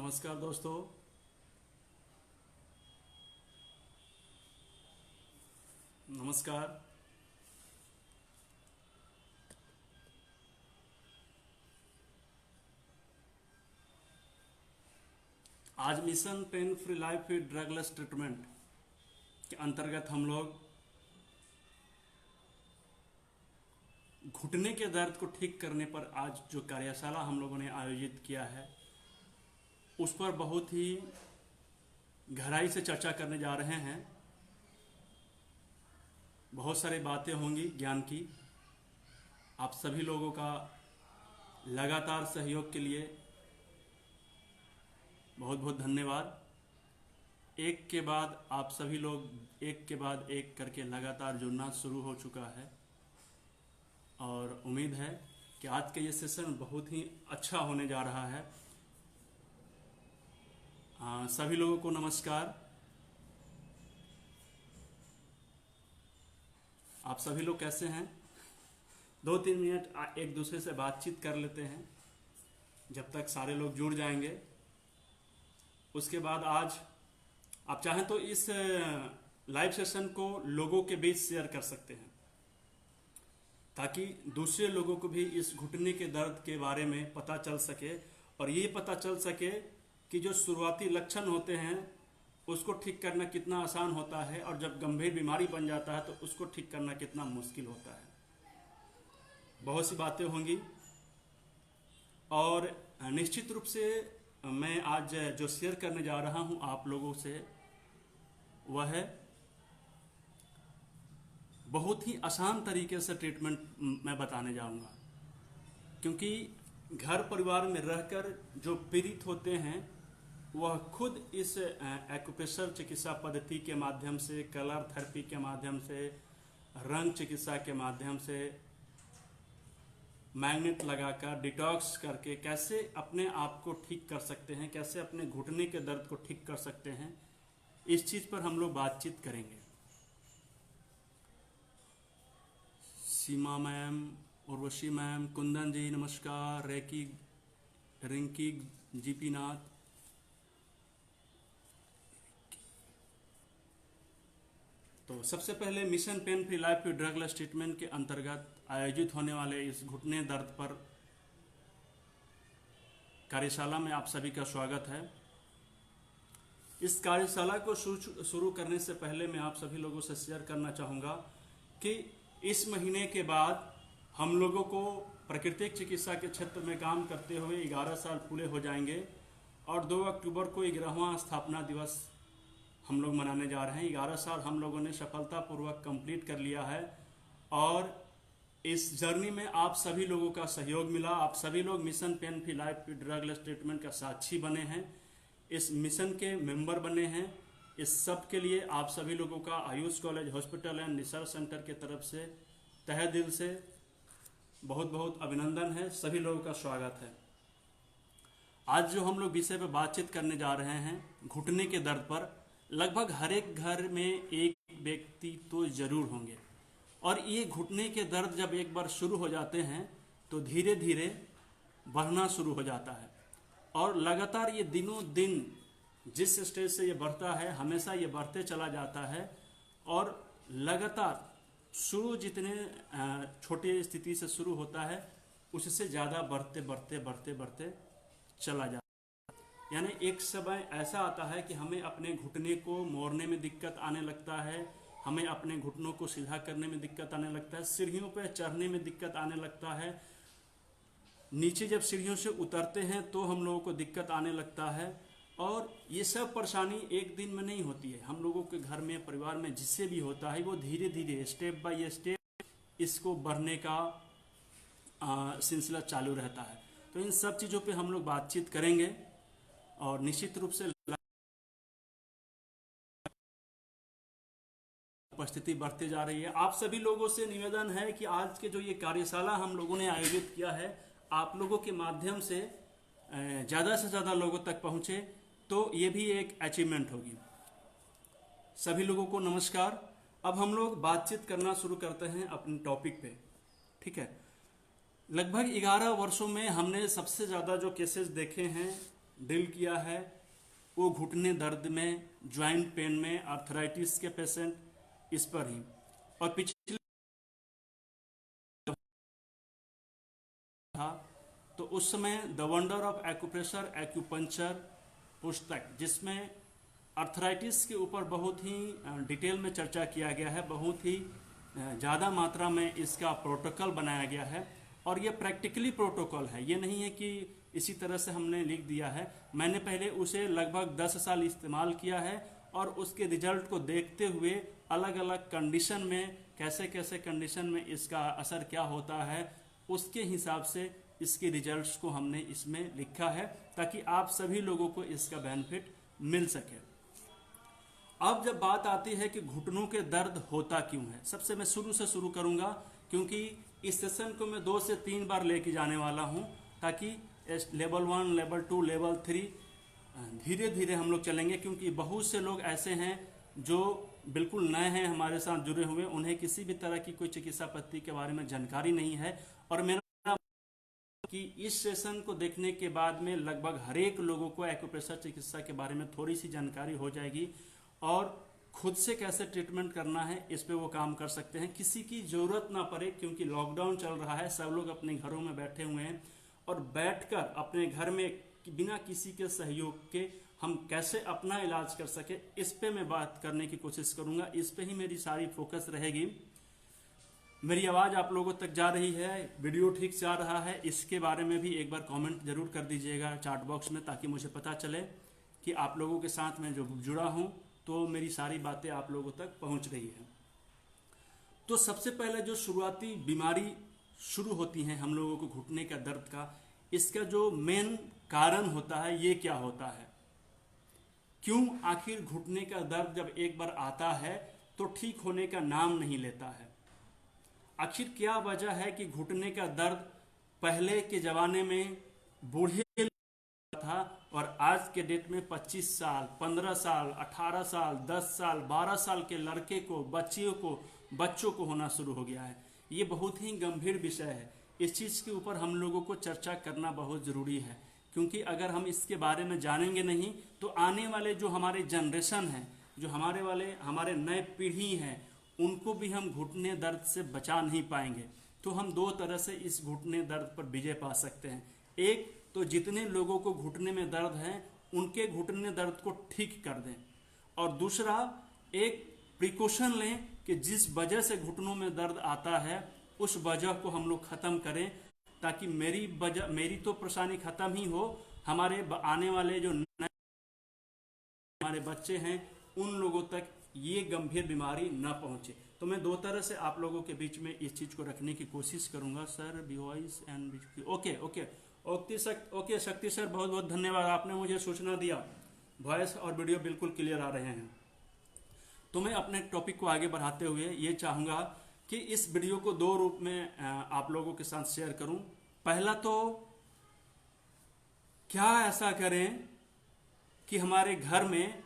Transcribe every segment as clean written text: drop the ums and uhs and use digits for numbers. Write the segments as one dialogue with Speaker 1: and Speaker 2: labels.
Speaker 1: नमस्कार दोस्तों। नमस्कार। आज mission pain free life with drugless treatment के अंतर्गत हम लोग घुटने के दर्द को ठीक करने पर आज जो कार्यशाला हम लोगों ने आयोजित किया है उस पर बहुत ही गहराई से चर्चा करने जा रहे हैं। बहुत सारी बातें होंगी ज्ञान की। आप सभी लोगों का लगातार सहयोग के लिए बहुत बहुत धन्यवाद। एक के बाद आप सभी लोग एक के बाद एक करके लगातार जुड़ना शुरू हो चुका है और उम्मीद है कि आज का ये सेशन बहुत ही अच्छा होने जा रहा है। सभी लोगों को नमस्कार। आप सभी लोग कैसे हैं? 2-3 मिनट एक दूसरे से बातचीत कर लेते हैं जब तक सारे लोग जुड़ जाएंगे। उसके बाद आज आप चाहें तो इस लाइव सेशन को लोगों के बीच शेयर कर सकते हैं ताकि दूसरे लोगों को भी इस घुटने के दर्द के बारे में पता चल सके और ये पता चल सके कि जो शुरुआती लक्षण होते हैं उसको ठीक करना कितना आसान होता है और जब गंभीर बीमारी बन जाता है तो उसको ठीक करना कितना मुश्किल होता है। बहुत सी बातें होंगी और निश्चित रूप से मैं आज जो शेयर करने जा रहा हूं आप लोगों से वह है बहुत ही आसान तरीके से ट्रीटमेंट मैं बताने जाऊंगा, क्योंकि घर परिवार में रहकर जो पीड़ित होते हैं वह खुद इस एक्यूप्रेशर चिकित्सा पद्धति के माध्यम से, कलर थेरेपी के माध्यम से, रंग चिकित्सा के माध्यम से, मैग्नेट लगाकर डिटॉक्स करके कैसे अपने आप को ठीक कर सकते हैं, कैसे अपने घुटने के दर्द को ठीक कर सकते हैं, इस चीज पर हम लोग बातचीत करेंगे। सीमा मैम, उर्वशी मैम, कुंदन जी नमस्कार, रेकी, रिंकी, जीपी नाथ। तो सबसे पहले mission pain free life with drugless treatment के अंतर्गत आयोजित होने वाले इस घुटने दर्द पर कार्यशाला में आप सभी का स्वागत है। इस कार्यशाला को शुरू करने से पहले मैं आप सभी लोगों से शेयर करना चाहूँगा कि इस महीने के बाद हम लोगों को प्राकृतिक चिकित्सा के क्षेत्र में काम करते हुए 11 साल पूरे हो जाएंगे और 2 अक्टूबर को 11वां स्थापना दिवस हम लोग मनाने जा रहे हैं। 11 साल हम लोगों ने सफलतापूर्वक कंप्लीट कर लिया है और इस जर्नी में आप सभी लोगों का सहयोग मिला। आप सभी लोग mission pain free life with drugless treatment का साक्षी बने हैं, इस मिशन के मेंबर बने हैं। इस सब के लिए आप सभी लोगों का Ayush college hospital and research centre के तरफ से तहे दिल से बहुत बहुत अभिनंदन है। सभी लोगों का स्वागत है। आज जो हम लोग विषय पर बातचीत करने जा रहे हैं घुटने के दर्द पर, लगभग हर एक घर में एक व्यक्ति तो जरूर होंगे और ये घुटने के दर्द जब एक बार शुरू हो जाते हैं तो धीरे धीरे बढ़ना शुरू हो जाता है और लगातार ये दिनों दिन जिस स्टेज से ये बढ़ता है हमेशा ये बढ़ते चला जाता है और लगातार शुरू जितने छोटे स्थिति से शुरू होता है उससे ज़्यादा बढ़ते बढ़ते बढ़ते बढ़ते चला जाता है। यानी एक समय ऐसा आता है कि हमें अपने घुटने को मोड़ने में दिक्कत आने लगता है, हमें अपने घुटनों को सीधा करने में दिक्कत आने लगता है, सीढ़ियों पर चढ़ने में दिक्कत आने लगता है, नीचे जब सीढ़ियों से उतरते हैं तो हम लोगों को दिक्कत आने लगता है। और ये सब परेशानी एक दिन में नहीं होती है, हम लोगों के घर में परिवार में जिससे भी होता है वो धीरे धीरे स्टेप बाय स्टेप इसको बढ़ने का सिलसिला चालू रहता है। तो इन सब चीज़ों पे हम लोग बातचीत करेंगे और निश्चित रूप से उपस्थिति बढ़ती जा रही है। आप सभी लोगों से निवेदन है कि आज के जो ये कार्यशाला हम लोगों ने आयोजित किया है आप लोगों के माध्यम से ज़्यादा से ज़्यादा लोगों तक पहुँचे तो ये भी एक अचीवमेंट होगी। सभी लोगों को नमस्कार। अब हम लोग बातचीत करना शुरू करते हैं अपने टॉपिक पे, ठीक है। लगभग 11 वर्षों में हमने सबसे ज़्यादा जो केसेस देखे हैं डील किया है वो घुटने दर्द में, ज्वाइंट पेन में, आर्थराइटिस के पेशेंट, इस पर ही। और पिछले था तो उस समय the wonder of acupressure acupuncture पुस्तक, जिसमें आर्थराइटिस के ऊपर बहुत ही डिटेल में चर्चा किया गया है, बहुत ही ज़्यादा मात्रा में इसका प्रोटोकॉल बनाया गया है। और ये प्रैक्टिकली प्रोटोकॉल है, ये नहीं है कि इसी तरह से हमने लिख दिया है। मैंने पहले उसे लगभग 10 साल इस्तेमाल किया है और उसके रिजल्ट को देखते हुए अलग अलग कंडीशन में, कैसे कैसे कंडीशन में इसका असर क्या होता है, उसके हिसाब से इसके रिजल्ट्स को हमने इसमें लिखा है, ताकि आप सभी लोगों को इसका बेनिफिट मिल सके। अब जब बात आती है कि घुटनों के दर्द होता क्यों है, सबसे मैं शुरू से शुरू करूंगा, क्योंकि इस सेशन को मैं 2 से 3 बार लेके जाने वाला हूं, ताकि लेवल 1, लेवल 2, लेवल 3 धीरे धीरे हम लोग चलेंगे। क्योंकि बहुत से लोग ऐसे हैं जो बिल्कुल नए हैं हमारे साथ जुड़े हुए, उन्हें किसी भी तरह की कोई चिकित्सा पद्धति के बारे में जानकारी नहीं है। और मेरा कि इस सेशन को देखने के बाद में लगभग हर एक लोगों को एक्यूप्रेशर चिकित्सा के बारे में थोड़ी सी जानकारी हो जाएगी और खुद से कैसे ट्रीटमेंट करना है इस पे वो काम कर सकते हैं, किसी की जरूरत ना पड़े। क्योंकि लॉकडाउन चल रहा है, सब लोग अपने घरों में बैठे हुए हैं और बैठकर अपने घर में बिना किसी के सहयोग के हम कैसे अपना इलाज कर सके, इस पे मैं बात करने की कोशिश करूंगा। इस पे ही मेरी सारी फोकस रहेगी। मेरी आवाज़ आप लोगों तक जा रही है, वीडियो ठीक से आ रहा है, इसके बारे में भी एक बार कमेंट जरूर कर दीजिएगा चैट बॉक्स में, ताकि मुझे पता चले कि आप लोगों के साथ मैं जो जुड़ा हूं तो मेरी सारी बातें आप लोगों तक पहुंच रही है। तो सबसे पहले जो शुरुआती बीमारी शुरू होती है हम लोगों को घुटने का दर्द का, इसका जो मेन कारण होता है ये क्या होता है, क्यों आखिर घुटने का दर्द जब एक बार आता है तो ठीक होने का नाम नहीं लेता है। आखिर क्या वजह है कि घुटने का दर्द पहले के जमाने में बूढ़े था और आज के डेट में 25 साल, 15 साल, 18 साल, 10 साल, 12 साल के लड़के को, बच्चों को होना शुरू हो गया है। ये बहुत ही गंभीर विषय है। इस चीज़ के ऊपर हम लोगों को चर्चा करना बहुत ज़रूरी है, क्योंकि अगर हम इसके बारे में जानेंगे नहीं तो आने वाले जो हमारे जनरेशन हैं, जो हमारे नए पीढ़ी हैं, उनको भी हम घुटने दर्द से बचा नहीं पाएंगे। तो हम 2 तरह से इस घुटने दर्द पर विजय पा सकते हैं। एक तो जितने लोगों को घुटने में दर्द है उनके घुटने दर्द को ठीक कर दें, और दूसरा एक प्रिकॉशन लें कि जिस वजह से घुटनों में दर्द आता है उस वजह को हम लोग खत्म करें, ताकि मेरी तो परेशानी खत्म ही हो, हमारे आने वाले जो नए हमारे बच्चे हैं उन लोगों तक ये गंभीर बीमारी ना पहुंचे। तो मैं 2 तरह से आप लोगों के बीच में इस चीज को रखने की कोशिश करूंगा। सर वॉइस एंड ओके शक्ति सर, बहुत बहुत धन्यवाद, आपने मुझे सूचना दिया। वॉइस और वीडियो बिल्कुल क्लियर आ रहे हैं। तो मैं अपने टॉपिक को आगे बढ़ाते हुए ये चाहूंगा कि इस वीडियो को 2 रूप में आप लोगों के साथ शेयर करूं। पहला तो क्या ऐसा करें कि हमारे घर में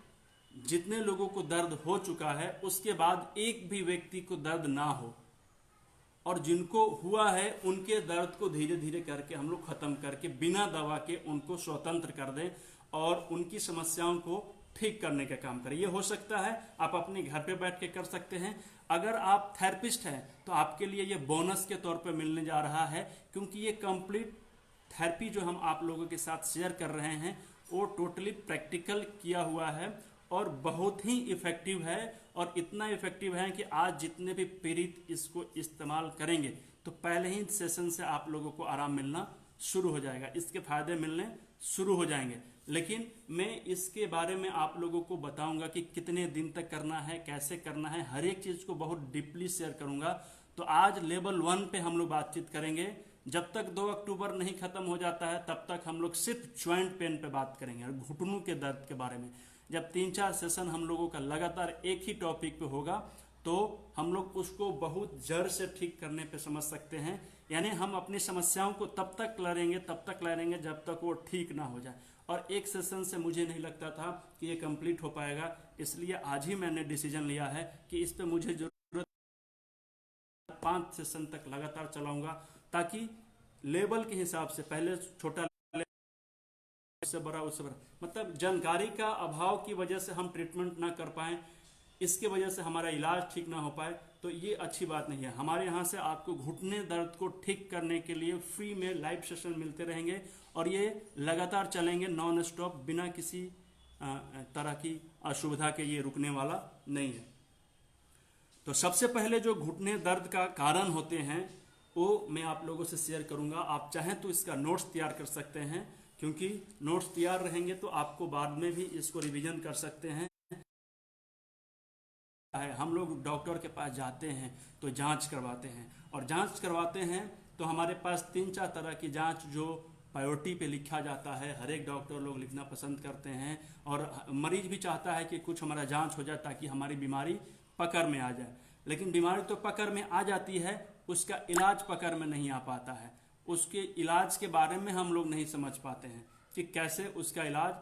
Speaker 1: जितने लोगों को दर्द हो चुका है उसके बाद एक भी व्यक्ति को दर्द ना हो, और जिनको हुआ है उनके दर्द को धीरे धीरे करके हम लोग खत्म करके बिना दवा के उनको स्वतंत्र कर दें और उनकी समस्याओं को ठीक करने का काम करें। ये हो सकता है आप अपने घर पे बैठ के कर सकते हैं। अगर आप थेरेपिस्ट हैं तो आपके लिए ये बोनस के तौर पे मिलने जा रहा है, क्योंकि ये कंप्लीट थेरेपी जो हम आप लोगों के साथ शेयर कर रहे हैं वो टोटली प्रैक्टिकल किया हुआ है और बहुत ही इफेक्टिव है। और इतना इफेक्टिव है कि आज जितने भी पीड़ित इसको इस्तेमाल करेंगे तो पहले ही सेशन से आप लोगों को आराम मिलना शुरू हो जाएगा, इसके फायदे मिलने शुरू हो जाएंगे। लेकिन मैं इसके बारे में आप लोगों को बताऊंगा कि कितने दिन तक करना है, कैसे करना है, हर एक चीज को बहुत डीपली शेयर करूंगा। तो आज लेवल 1 पे हम लोग बातचीत करेंगे। जब तक 2 अक्टूबर नहीं खत्म हो जाता है तब तक हम लोग सिर्फ ज्वाइंट पेन पे बात करेंगे और घुटनों के दर्द के बारे में। जब 3-4 सेशन हम लोगों का लगातार एक ही टॉपिक पे होगा तो हम लोग उसको बहुत जड़ से ठीक करने पे समझ सकते हैं। यानी हम अपनी समस्याओं को तब तक लड़ेंगे जब तक वो ठीक ना हो जाए। और एक सेशन से मुझे नहीं लगता था कि ये कंप्लीट हो पाएगा, इसलिए आज ही मैंने डिसीजन लिया है कि इस पे मुझे जरूरत 5 सेशन तक लगातार चलाऊंगा, ताकि लेवल के हिसाब से पहले छोटा उससे बड़ा उससे बड़ा, मतलब जानकारी का अभाव की वजह से हम ट्रीटमेंट ना कर पाए, इसके वजह से हमारा इलाज ठीक ना हो पाए, तो ये अच्छी बात नहीं है। हमारे यहाँ से आपको घुटने दर्द को ठीक करने के लिए फ्री में लाइव सेशन मिलते रहेंगे और ये लगातार चलेंगे नॉन स्टॉप, बिना किसी तरह की असुविधा के ये रुकने वाला नहीं है। तो सबसे पहले जो घुटने दर्द का कारण होते हैं वो मैं आप लोगों से शेयर करूंगा। आप चाहें तो इसका नोट्स तैयार कर सकते हैं, क्योंकि नोट्स तैयार रहेंगे तो आपको बाद में भी इसको रिवीजन कर सकते हैं। हम लोग डॉक्टर के पास जाते हैं तो जांच करवाते हैं, और जांच करवाते हैं तो हमारे पास 3-4 तरह की जांच जो प्रायोरिटी पे लिखा जाता है, हर एक डॉक्टर लोग लिखना पसंद करते हैं, और मरीज भी चाहता है कि कुछ हमारा जांच हो जाए ताकि हमारी बीमारी पकड़ में आ जाए। लेकिन बीमारी तो पकड़ में आ जाती है, उसका इलाज पकड़ में नहीं आ पाता है। उसके इलाज के बारे में हम लोग नहीं समझ पाते हैं कि कैसे उसका इलाज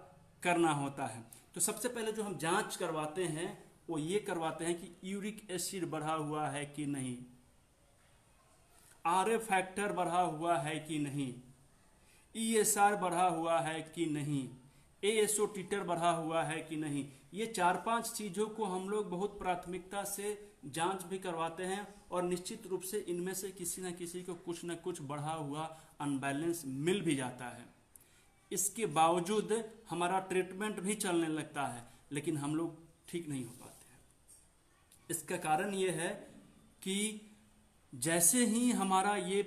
Speaker 1: करना होता है। तो सबसे पहले जो हम जांच करवाते हैं वो ये करवाते हैं कि यूरिक एसिड बढ़ा हुआ है कि नहीं, आरए फैक्टर बढ़ा हुआ है कि नहीं, ईएसआर बढ़ा हुआ है कि नहीं, एएसओ टीटर बढ़ा हुआ है कि नहीं। ये 4-5 चीजों को हम लोग बहुत प्राथमिकता से जांच भी करवाते हैं, और निश्चित रूप से इनमें से किसी न किसी को कुछ न कुछ बढ़ा हुआ अनबैलेंस मिल भी जाता है। इसके बावजूद हमारा ट्रीटमेंट भी चलने लगता है, लेकिन हम लोग ठीक नहीं हो पाते हैं। इसका कारण ये है कि जैसे ही हमारा ये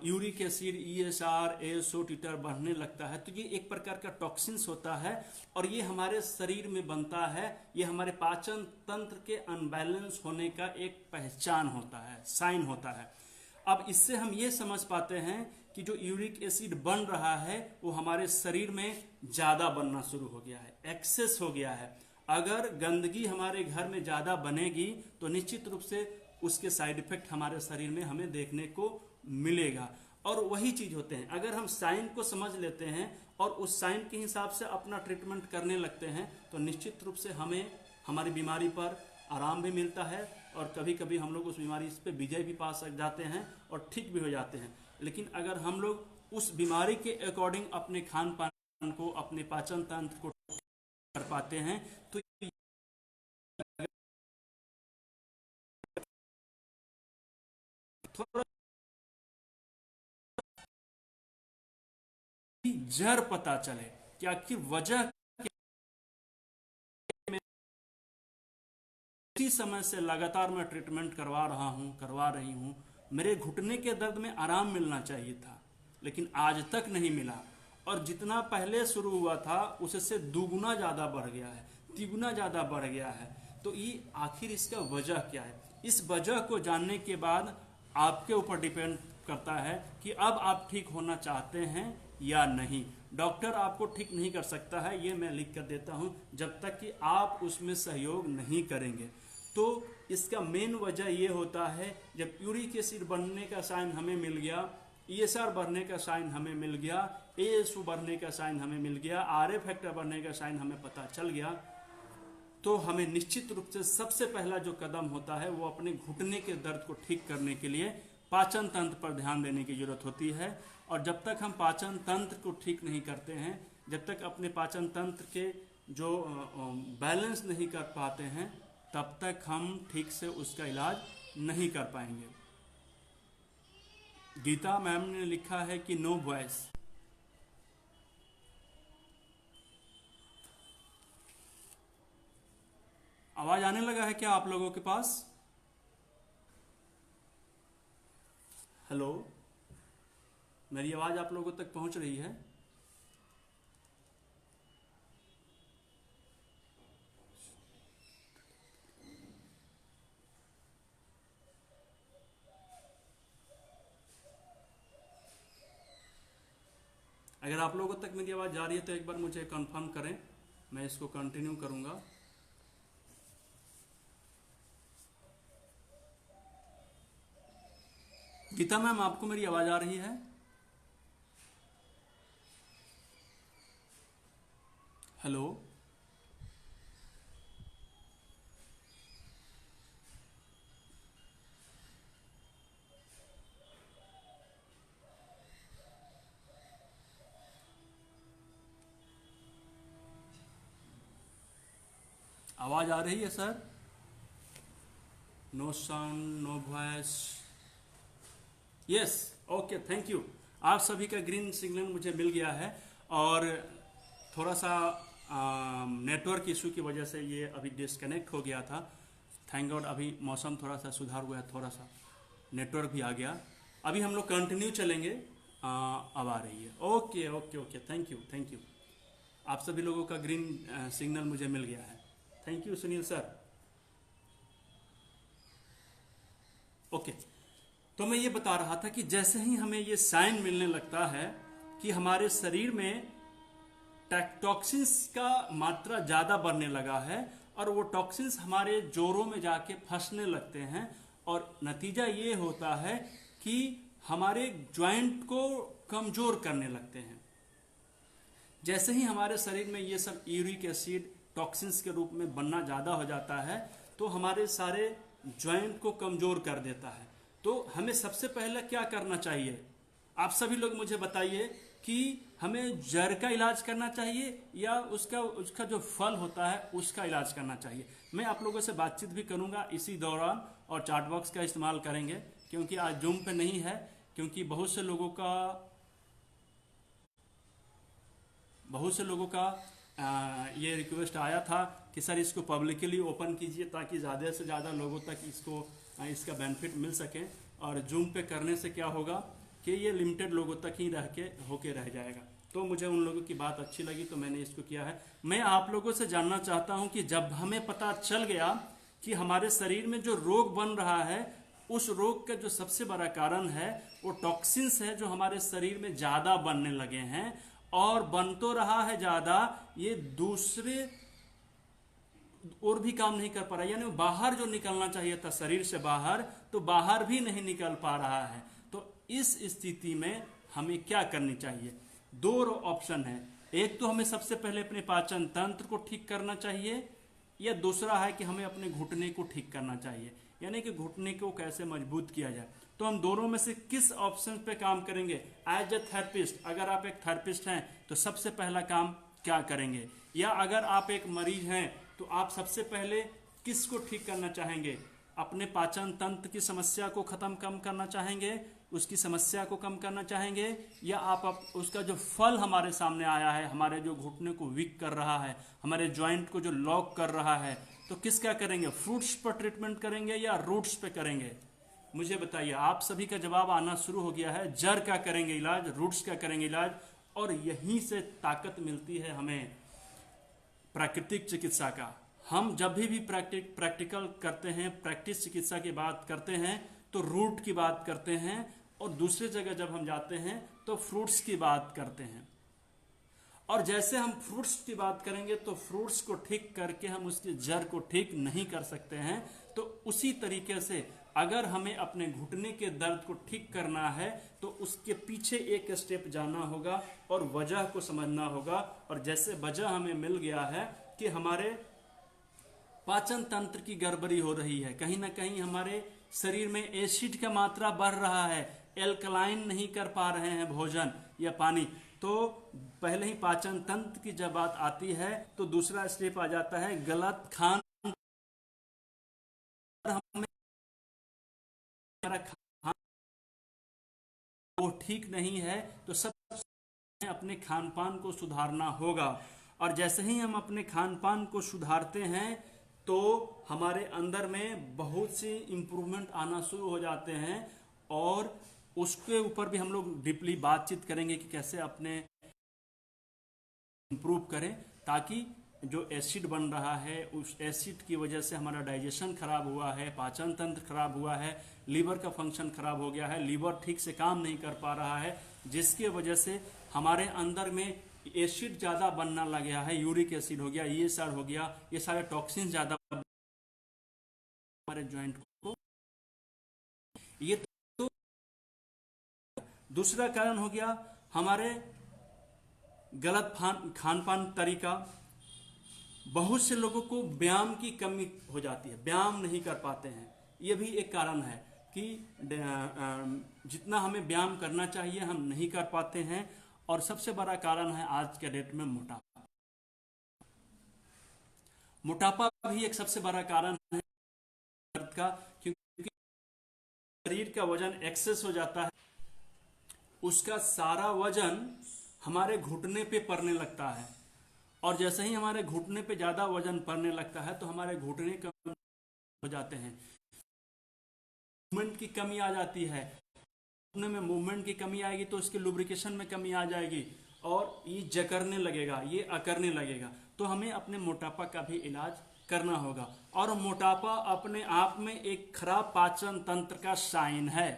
Speaker 1: uric acid, ESR, ASO Teeter बढ़ने लगता है, तो ये एक प्रकार का टॉक्सिन्स होता है और ये हमारे शरीर में बनता है। ये हमारे पाचन तंत्र के अनबैलेंस होने का एक पहचान होता है, साइन होता है। अब इससे हम ये समझ पाते हैं कि जो यूरिक एसिड बन रहा है वो हमारे शरीर में ज्यादा बनना शुरू हो गया है, एक्सेस हो गया है। अगर गंदगी हमारे घर में ज्यादा बनेगी तो निश्चित रूप से उसके साइड इफेक्ट हमारे शरीर में हमें देखने को मिलेगा। और वही चीज होते हैं, अगर हम साइन को समझ लेते हैं और उस साइन के हिसाब से अपना ट्रीटमेंट करने लगते हैं तो निश्चित रूप से हमें हमारी बीमारी पर आराम भी मिलता है, और कभी कभी हम लोग उस बीमारी पे विजय भी पा सक जाते हैं और ठीक भी हो जाते हैं। लेकिन अगर हम लोग उस बीमारी के अकॉर्डिंग अपने खान पान को, अपने पाचन तंत्र को कर पाते हैं तो थोड़ा जड़ पता चले कि आखिर वजह इसी समय से लगातार मैं ट्रीटमेंट करवा रही हूं। मेरे घुटने के दर्द में आराम मिलना चाहिए था, लेकिन आज तक नहीं मिला, और जितना पहले शुरू हुआ था उससे दुगुना ज्यादा बढ़ गया है, तिगुना ज्यादा बढ़ गया है। तो ये आखिर इसका वजह क्या है? इस वजह को जानने के बाद आपके ऊपर डिपेंड करता है कि अब आप ठीक होना चाहते हैं या नहीं। डॉक्टर आपको ठीक नहीं कर सकता है, ये मैं लिख कर देता हूं, जब तक कि आप उसमें सहयोग नहीं करेंगे। तो इसका मेन वजह ये होता है, जब यूरिक एसिड बढ़ने का साइन हमें मिल गया, ईएसआर बढ़ने का साइन हमें मिल गया, एएसओ बढ़ने का साइन हमें मिल गया, आरए फैक्टर बढ़ने का साइन हमें पता चल गया, तो हमें निश्चित रूप से सबसे पहला जो कदम होता है वो अपने घुटने के दर्द को ठीक करने के लिए पाचन तंत्र पर ध्यान देने की जरूरत होती है। और जब तक हम पाचन तंत्र को ठीक नहीं करते हैं, जब तक अपने पाचन तंत्र के जो बैलेंस नहीं कर पाते हैं, तब तक हम ठीक से उसका इलाज नहीं कर पाएंगे। गीता मैम ने लिखा है कि नो वॉइस। आवाज आने लगा है क्या आप लोगों के पास? हेलो, मेरी आवाज आप लोगों तक पहुंच रही है? अगर आप लोगों तक मेरी आवाज जा रही है तो एक बार मुझे कंफर्म करें, मैं इसको कंटिन्यू करूंगा। गीता मैम, आपको मेरी आवाज आ रही है? हेलो, आवाज आ रही है sir? No sound, no voice. Yes, okay, thank you. आप सभी का ग्रीन सिग्नल मुझे मिल गया है और थोड़ा सा नेटवर्क इशू की वजह से ये अभी डिस्कनेक्ट हो गया था। थैंक गॉड अभी मौसम थोड़ा सा सुधार हुआ है, थोड़ा सा नेटवर्क भी आ गया। अभी हम लोग कंटिन्यू चलेंगे। अब आ रही है। Okay okay okay, thank you thank you. आप सभी लोगों का ग्रीन सिग्नल मुझे मिल गया है। Thank you Sunil sir. Okay, तो मैं ये बता रहा था कि जैसे ही हमें ये साइन मिलने लगता है कि हमारे शरीर में टॉक्सिन्स का मात्रा ज़्यादा बढ़ने लगा है और वो टॉक्सिन्स हमारे जोड़ों में जाके फंसने लगते हैं और नतीजा ये होता है कि हमारे ज्वाइंट को कमजोर करने लगते हैं। जैसे ही हमारे शरीर में ये सब यूरिक एसिड टॉक्सिन्स के रूप में बनना ज़्यादा हो जाता है तो हमारे सारे ज्वाइंट को कमजोर कर देता है। तो हमें सबसे पहले क्या करना चाहिए? आप सभी लोग मुझे बताइए कि हमें जड़ का इलाज करना चाहिए या उसका जो फल होता है उसका इलाज करना चाहिए। मैं आप लोगों से बातचीत भी करूंगा इसी दौरान और चैट बॉक्स का इस्तेमाल करेंगे क्योंकि आज जूम पे नहीं है, क्योंकि बहुत से लोगों का ये रिक्वेस्ट आया था कि सर इसको पब्लिकली ओपन कीजिए ताकि ज़्यादा से ज़्यादा लोगों तक इसका बेनिफिट मिल सके। और जूम पे करने से क्या होगा कि ये लिमिटेड लोगों तक ही होके रह जाएगा। तो मुझे उन लोगों की बात अच्छी लगी तो मैंने इसको किया है। मैं आप लोगों से जानना चाहता हूं कि जब हमें पता चल गया कि हमारे शरीर में जो रोग बन रहा है उस रोग का जो सबसे बड़ा कारण है वो टॉक्सिन्स है जो हमारे शरीर में ज्यादा बनने लगे हैं और बन तो रहा है ज्यादा, ये दूसरे और भी काम नहीं कर पा रहा, यानी बाहर जो निकलना चाहिए था शरीर से बाहर तो बाहर भी नहीं निकल पा रहा है। तो इस स्थिति में हमें क्या करनी चाहिए? दो ऑप्शन है। एक तो हमें सबसे पहले अपने पाचन तंत्र को ठीक करना चाहिए या दूसरा है कि हमें अपने घुटने को ठीक करना चाहिए, यानी कि घुटने को कैसे मजबूत किया जाए। तो हम दोनों में से किस ऑप्शन पे काम करेंगे? एज ए थेरेपिस्ट, अगर आप एक थेरेपिस्ट हैं तो सबसे पहला काम क्या करेंगे? या अगर आप एक मरीज हैं तो आप सबसे पहले किसको ठीक करना चाहेंगे? अपने पाचन तंत्र की समस्या को कम करना चाहेंगे, उसकी समस्या को कम करना चाहेंगे, या आप उसका जो फल हमारे सामने आया है, हमारे जो घुटने को वीक कर रहा है, हमारे ज्वाइंट को जो लॉक कर रहा है, तो किसका करेंगे? फ्रूट्स पर ट्रीटमेंट करेंगे या रूट्स पे करेंगे? मुझे बताइए। आप सभी का जवाब आना शुरू हो गया है। जड़ का करेंगे इलाज, रूट्स का करेंगे इलाज, और यहीं से ताकत मिलती है हमें प्राकृतिक चिकित्सा का। हम जब भी प्रैक्टिकल करते हैं, प्रैक्टिस चिकित्सा की बात करते हैं तो रूट की बात करते हैं, और दूसरी जगह जब हम जाते हैं तो फ्रूट्स की बात करते हैं। और जैसे हम फ्रूट्स की बात करेंगे तो फ्रूट्स को ठीक करके हम उसकी जड़ को ठीक नहीं कर सकते हैं। तो उसी तरीके से अगर हमें अपने घुटने के दर्द को ठीक करना है तो उसके पीछे एक स्टेप जाना होगा और वजह को समझना होगा। और जैसे वजह हमें मिल गया है कि हमारे पाचन तंत्र की गड़बड़ी हो रही है, कहीं ना कहीं हमारे शरीर में एसिड का मात्रा बढ़ रहा है, एल्कलाइन नहीं कर पा रहे हैं भोजन या पानी, तो पहले ही पाचन तंत्र की जब बात आती है तो दूसरा स्टेप आ जाता है गलत खान। वो ठीक नहीं है तो सब अपने खान पान को सुधारना होगा। और जैसे ही हम अपने खान पान को सुधारते हैं तो हमारे अंदर में बहुत सी इंप्रूवमेंट आना शुरू हो जाते हैं, और उसके ऊपर भी हम लोग डीपली बातचीत करेंगे कि कैसे अपने इंप्रूव करें, ताकि जो एसिड बन रहा है उस एसिड की वजह से हमारा डाइजेशन खराब हुआ है, पाचन तंत्र खराब हुआ है, लीवर का फंक्शन खराब हो गया है, लीवर ठीक से काम नहीं कर पा रहा है, जिसकी वजह से हमारे अंदर में एसिड ज्यादा बनना लग गया है, यूरिक एसिड हो गया, ये सार हो गया, ये सारे टॉक्सिन ज्यादा हमारे ज्वाइंट को। ये तो दूसरा कारण हो गया हमारे गलत खान पान तरीका। बहुत से लोगों को व्यायाम की कमी हो जाती है, व्यायाम नहीं कर पाते हैं, ये भी एक कारण है कि जितना हमें व्यायाम करना चाहिए हम नहीं कर पाते हैं। और सबसे बड़ा कारण है आज के डेट में मोटापा। मोटापा भी एक सबसे बड़ा कारण है दर्द का, क्योंकि शरीर का वजन एक्सेस हो जाता है, उसका सारा वजन हमारे घुटने पे पड़ने लगता है, और जैसे ही हमारे घुटने पे ज्यादा वजन पड़ने लगता है तो हमारे घुटने कम हो जाते हैं, मूवमेंट की कमी आ जाती है। घुटने में मूवमेंट की कमी आएगी तो उसके लुब्रिकेशन में कमी आ जाएगी और ये जकड़ने लगेगा, ये अकड़ने लगेगा। तो हमें अपने मोटापा का भी इलाज करना होगा। और मोटापा अपने आप में एक खराब पाचन तंत्र का साइन है।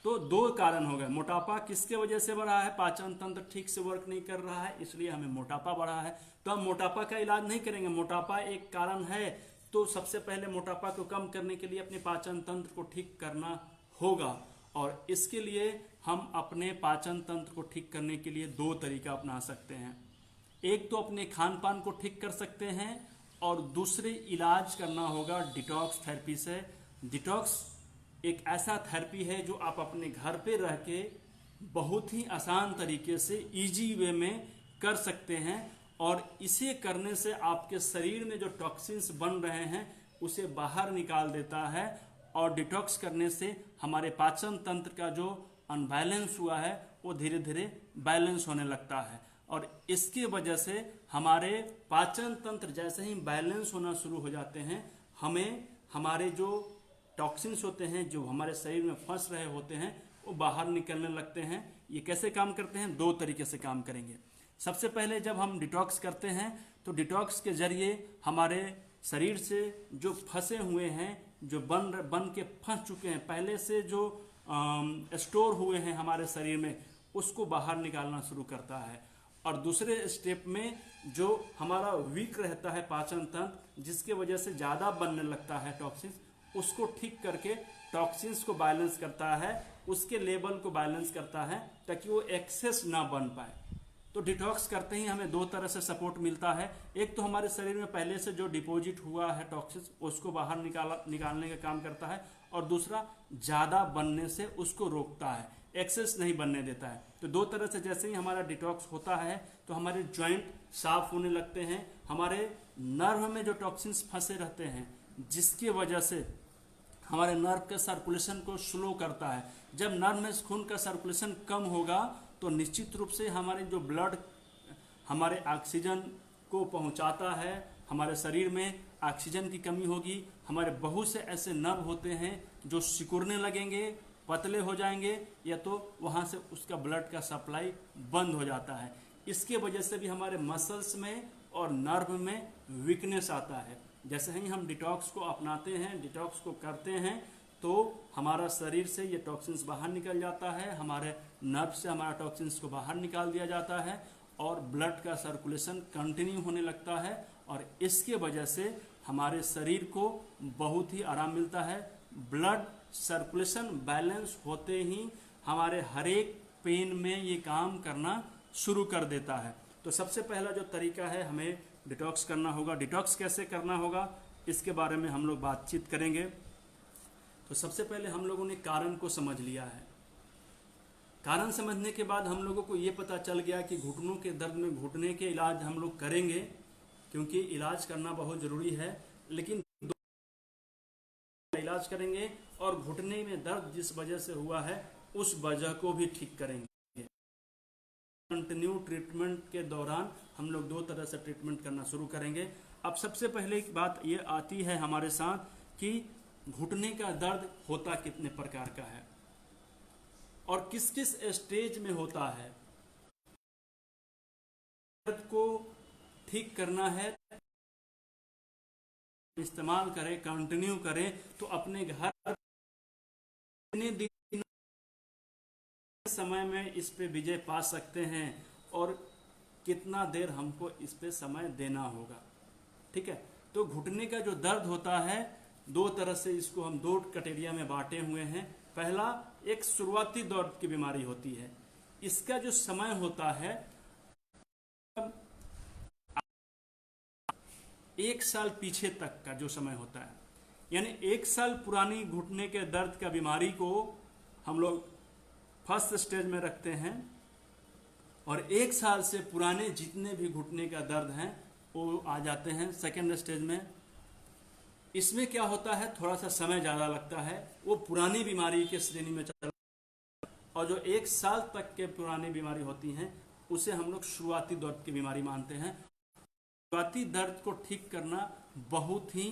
Speaker 1: तो दो कारण हो गए, मोटापा किसके वजह से बढ़ा है, पाचन तंत्र ठीक से वर्क नहीं कर रहा है, इसलिए हमें मोटापा बढ़ा है। तो हम मोटापा का इलाज नहीं करेंगे, मोटापा एक कारण है, तो सबसे पहले मोटापा को कम करने के लिए अपने पाचन तंत्र को ठीक करना होगा। और इसके लिए हम अपने पाचन तंत्र को ठीक करने के लिए दो तरीका अपना सकते हैं। एक तो अपने खान पान को ठीक कर सकते हैं, और दूसरे इलाज करना होगा डिटॉक्स थेरेपी से। डिटॉक्स एक ऐसा थेरेपी है जो आप अपने घर पे रह के बहुत ही आसान तरीके से इजी वे में कर सकते हैं, और इसे करने से आपके शरीर में जो टॉक्सिन्स बन रहे हैं उसे बाहर निकाल देता है, और डिटॉक्स करने से हमारे पाचन तंत्र का जो अनबैलेंस हुआ है वो धीरे धीरे बैलेंस होने लगता है। और इसकी वजह से हमारे पाचन तंत्र जैसे ही बैलेंस होना शुरू हो जाते हैं, हमें हमारे जो टॉक्सिन्स होते हैं जो हमारे शरीर में फंस रहे होते हैं वो बाहर निकलने लगते हैं। ये कैसे काम करते हैं, दो तरीके से काम करेंगे। सबसे पहले जब हम डिटॉक्स करते हैं तो डिटॉक्स के जरिए हमारे शरीर से जो फंसे हुए हैं, जो बन के फंस चुके हैं, पहले से जो स्टोर हुए हैं हमारे शरीर में, उसको बाहर निकालना शुरू करता है। और दूसरे स्टेप में जो हमारा वीक रहता है पाचन तंत्र, जिसके वजह से ज़्यादा बनने लगता है टॉक्सिन्स, उसको ठीक करके टॉक्सिन्स को बैलेंस करता है, उसके लेवल को बैलेंस करता है ताकि वो एक्सेस ना बन पाए। तो डिटॉक्स करते ही हमें दो तरह से सपोर्ट मिलता है। एक तो हमारे शरीर में पहले से जो डिपॉजिट हुआ है टॉक्सिन्स, उसको बाहर निकालने का काम करता है, और दूसरा ज़्यादा बनने से उसको रोकता है, एक्सेस नहीं बनने देता है। तो दो तरह से जैसे ही हमारा डिटॉक्स होता है तो हमारे जॉइंट साफ होने लगते हैं, हमारे नर्व में जो टॉक्सिन्स फंसे रहते हैं जिसकी वजह से हमारे नर्व के सर्कुलेशन को स्लो करता है। जब नर्व में खून का सर्कुलेशन कम होगा तो निश्चित रूप से हमारे जो ब्लड हमारे ऑक्सीजन को पहुंचाता है, हमारे शरीर में ऑक्सीजन की कमी होगी। हमारे बहुत से ऐसे नर्व होते हैं जो सिकुड़ने लगेंगे, पतले हो जाएंगे, या तो वहाँ से उसका ब्लड का सप्लाई बंद हो जाता है। इसके वजह से भी हमारे मसल्स में और नर्व में वीकनेस आता है। जैसे ही हम डिटॉक्स को अपनाते हैं, डिटॉक्स को करते हैं, तो हमारा शरीर से ये टॉक्सिन्स बाहर निकल जाता है, हमारे नर्व से हमारा टॉक्सिन्स को बाहर निकाल दिया जाता है, और ब्लड का सर्कुलेशन कंटिन्यू होने लगता है। और इसके वजह से हमारे शरीर को बहुत ही आराम मिलता है। ब्लड सर्कुलेशन बैलेंस होते ही हमारे हर एक पेन में ये काम करना शुरू कर देता है। तो सबसे पहला जो तरीका है, हमें डिटॉक्स करना होगा। डिटॉक्स कैसे करना होगा इसके बारे में हम लोग बातचीत करेंगे। तो सबसे पहले हम लोगों ने कारण को समझ लिया है। कारण समझने के बाद हम लोगों को ये पता चल गया कि घुटनों के दर्द में घुटने के इलाज हम लोग करेंगे, क्योंकि इलाज करना बहुत ज़रूरी है। लेकिन इलाज करेंगे और घुटने में दर्द जिस वजह से हुआ है उस वजह को भी ठीक करेंगे। कंटिन्यू ट्रीटमेंट के दौरान हम लोग दो तरह से ट्रीटमेंट करना शुरू करेंगे। अब सबसे पहले एक बात ये आती है हमारे साथ कि घुटने का दर्द होता कितने प्रकार का है और किस किस स्टेज में होता है। दर्द को ठीक करना है, इस्तेमाल करें, कंटिन्यू करें, तो अपने घर दिन समय में इस पे विजय पा सकते हैं। और कितना देर हमको इस पे समय देना होगा, ठीक है। तो घुटने का जो दर्द होता है, दो तरह से इसको हम दो कैटेगरी में बांटे हुए हैं। पहला, एक शुरुआती दर्द की बीमारी होती है। इसका जो समय होता है 1 साल पीछे तक का जो समय होता है, यानी 1 साल पुरानी घुटने के दर्द का बीमारी को हम लोग फर्स्ट स्टेज में रखते हैं, और 1 साल से पुराने जितने भी घुटने का दर्द हैं वो आ जाते हैं सेकेंड स्टेज में। इसमें क्या होता है, थोड़ा सा समय ज़्यादा लगता है, वो पुरानी बीमारी के श्रेणी में चल, और जो 1 साल तक के पुरानी बीमारी होती हैं उसे हम लोग शुरुआती दर्द की बीमारी मानते हैं। शुरुआती दर्द को ठीक करना बहुत ही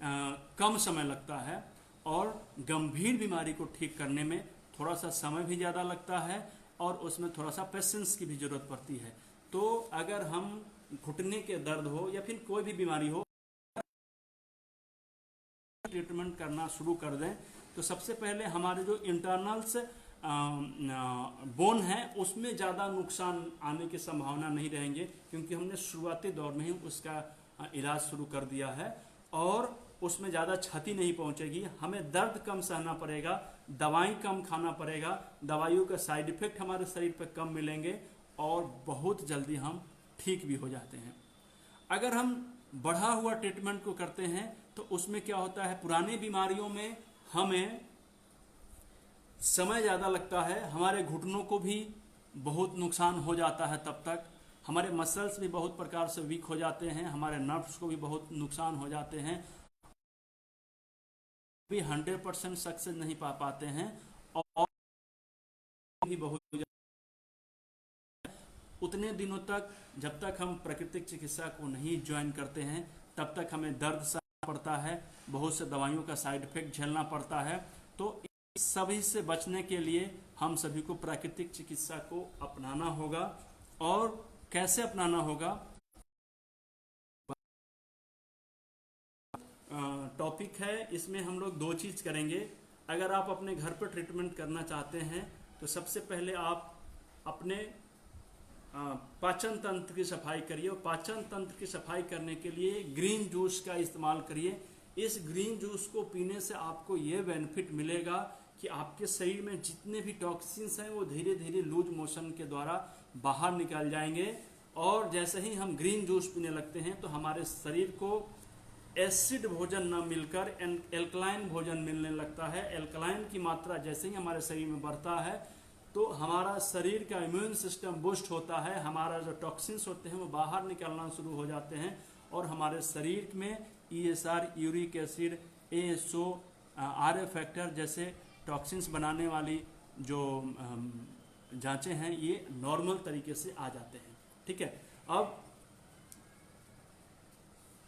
Speaker 1: कम समय लगता है, और गंभीर बीमारी को ठीक करने में थोड़ा सा समय भी ज़्यादा लगता है, और उसमें थोड़ा सा पेशेंस की भी ज़रूरत पड़ती है। तो अगर हम घुटने के दर्द हो या फिर कोई भी बीमारी हो, ट्रीटमेंट करना शुरू कर दें तो सबसे पहले हमारे जो इंटरनल्स बोन है उसमें ज़्यादा नुकसान आने की संभावना नहीं रहेंगे, क्योंकि हमने शुरुआती दौर में ही उसका इलाज शुरू कर दिया है, और उसमें ज़्यादा क्षति नहीं पहुंचेगी। हमें दर्द कम सहना पड़ेगा, दवाई कम खाना पड़ेगा, दवाइयों के साइड इफेक्ट हमारे शरीर पर कम मिलेंगे, और बहुत जल्दी हम ठीक भी हो जाते हैं। अगर हम बढ़ा हुआ ट्रीटमेंट को करते हैं तो उसमें क्या होता है, पुरानी बीमारियों में हमें समय ज़्यादा लगता है, हमारे घुटनों को भी बहुत नुकसान हो जाता है, तब तक हमारे मसल्स भी बहुत प्रकार से वीक हो जाते हैं, हमारे नर्व्स को भी बहुत नुकसान हो जाते हैं, भी 100% सक्सेस नहीं पा पाते हैं, और भी बहुत उतने दिनों तक जब तक हम प्राकृतिक चिकित्सा को नहीं ज्वाइन करते हैं तब तक हमें दर्द सहना पड़ता है, बहुत से दवाइयों का साइड इफेक्ट झेलना पड़ता है। तो इस सभी से बचने के लिए हम सभी को प्राकृतिक चिकित्सा को अपनाना होगा। और कैसे अपनाना होगा, टॉपिक है, इसमें हम लोग 2 चीज़ करेंगे। अगर आप अपने घर पर ट्रीटमेंट करना चाहते हैं तो सबसे पहले आप अपने पाचन तंत्र की सफाई करिए, और पाचन तंत्र की सफाई करने के लिए ग्रीन जूस का इस्तेमाल करिए। इस ग्रीन जूस को पीने से आपको ये बेनिफिट मिलेगा कि आपके शरीर में जितने भी टॉक्सिन्स हैं वो धीरे धीरे लूज मोशन के द्वारा बाहर निकल जाएंगे, और जैसे ही हम ग्रीन जूस पीने लगते हैं तो हमारे शरीर को एसिड भोजन न मिलकर एल्कलाइन भोजन मिलने लगता है। एल्कलाइन की मात्रा जैसे ही हमारे शरीर में बढ़ता है तो हमारा शरीर का इम्यून सिस्टम बूस्ट होता है, हमारा जो टॉक्सिन्स होते हैं वो बाहर निकलना शुरू हो जाते हैं, और हमारे शरीर में ESR, uric acid, ASO, RA factor जैसे टॉक्सिन्स बनाने वाली जो जांचें हैं ये नॉर्मल तरीके से आ जाते हैं। ठीक है, अब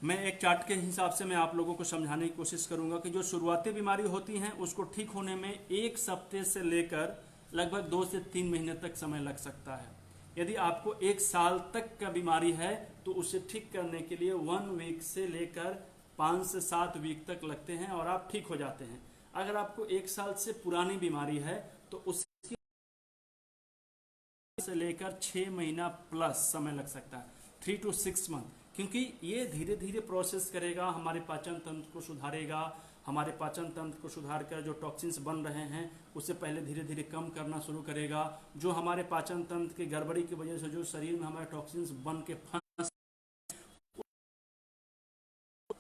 Speaker 1: मैं एक चार्ट के हिसाब से मैं आप लोगों को समझाने की कोशिश करूंगा कि जो शुरुआती बीमारी होती हैं उसको ठीक होने में 1 सप्ताह से लेकर लगभग 2 से 3 महीने तक समय लग सकता है। यदि आपको 1 साल तक का बीमारी है तो उसे ठीक करने के लिए 1 वीक से लेकर 5 से 7 वीक तक लगते हैं और आप ठीक हो जाते हैं। अगर आपको 1 साल से पुरानी बीमारी है तो उसकी से लेकर 6 महीना प्लस समय लग सकता है, 3 to 6 मंथ, क्योंकि ये धीरे धीरे प्रोसेस करेगा, हमारे पाचन तंत्र को सुधारेगा, हमारे पाचन तंत्र को सुधार कर जो टॉक्सिन्स बन रहे हैं उससे पहले धीरे धीरे कम करना शुरू करेगा। जो हमारे पाचन तंत्र की गड़बड़ी की वजह से जो शरीर में हमारे टॉक्सिन्स बन के फंस,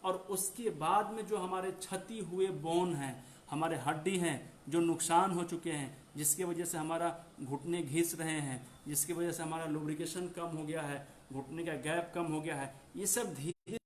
Speaker 1: और उसके बाद में जो हमारे क्षति हुए बोन हैं, हमारे हड्डी हैं जो नुकसान हो चुके हैं, जिसके वजह से हमारा घुटने घिस रहे हैं, जिसकी वजह से हमारा लुब्रिकेशन कम हो गया है, घुटने का गैप कम हो गया है, ये सब धीरे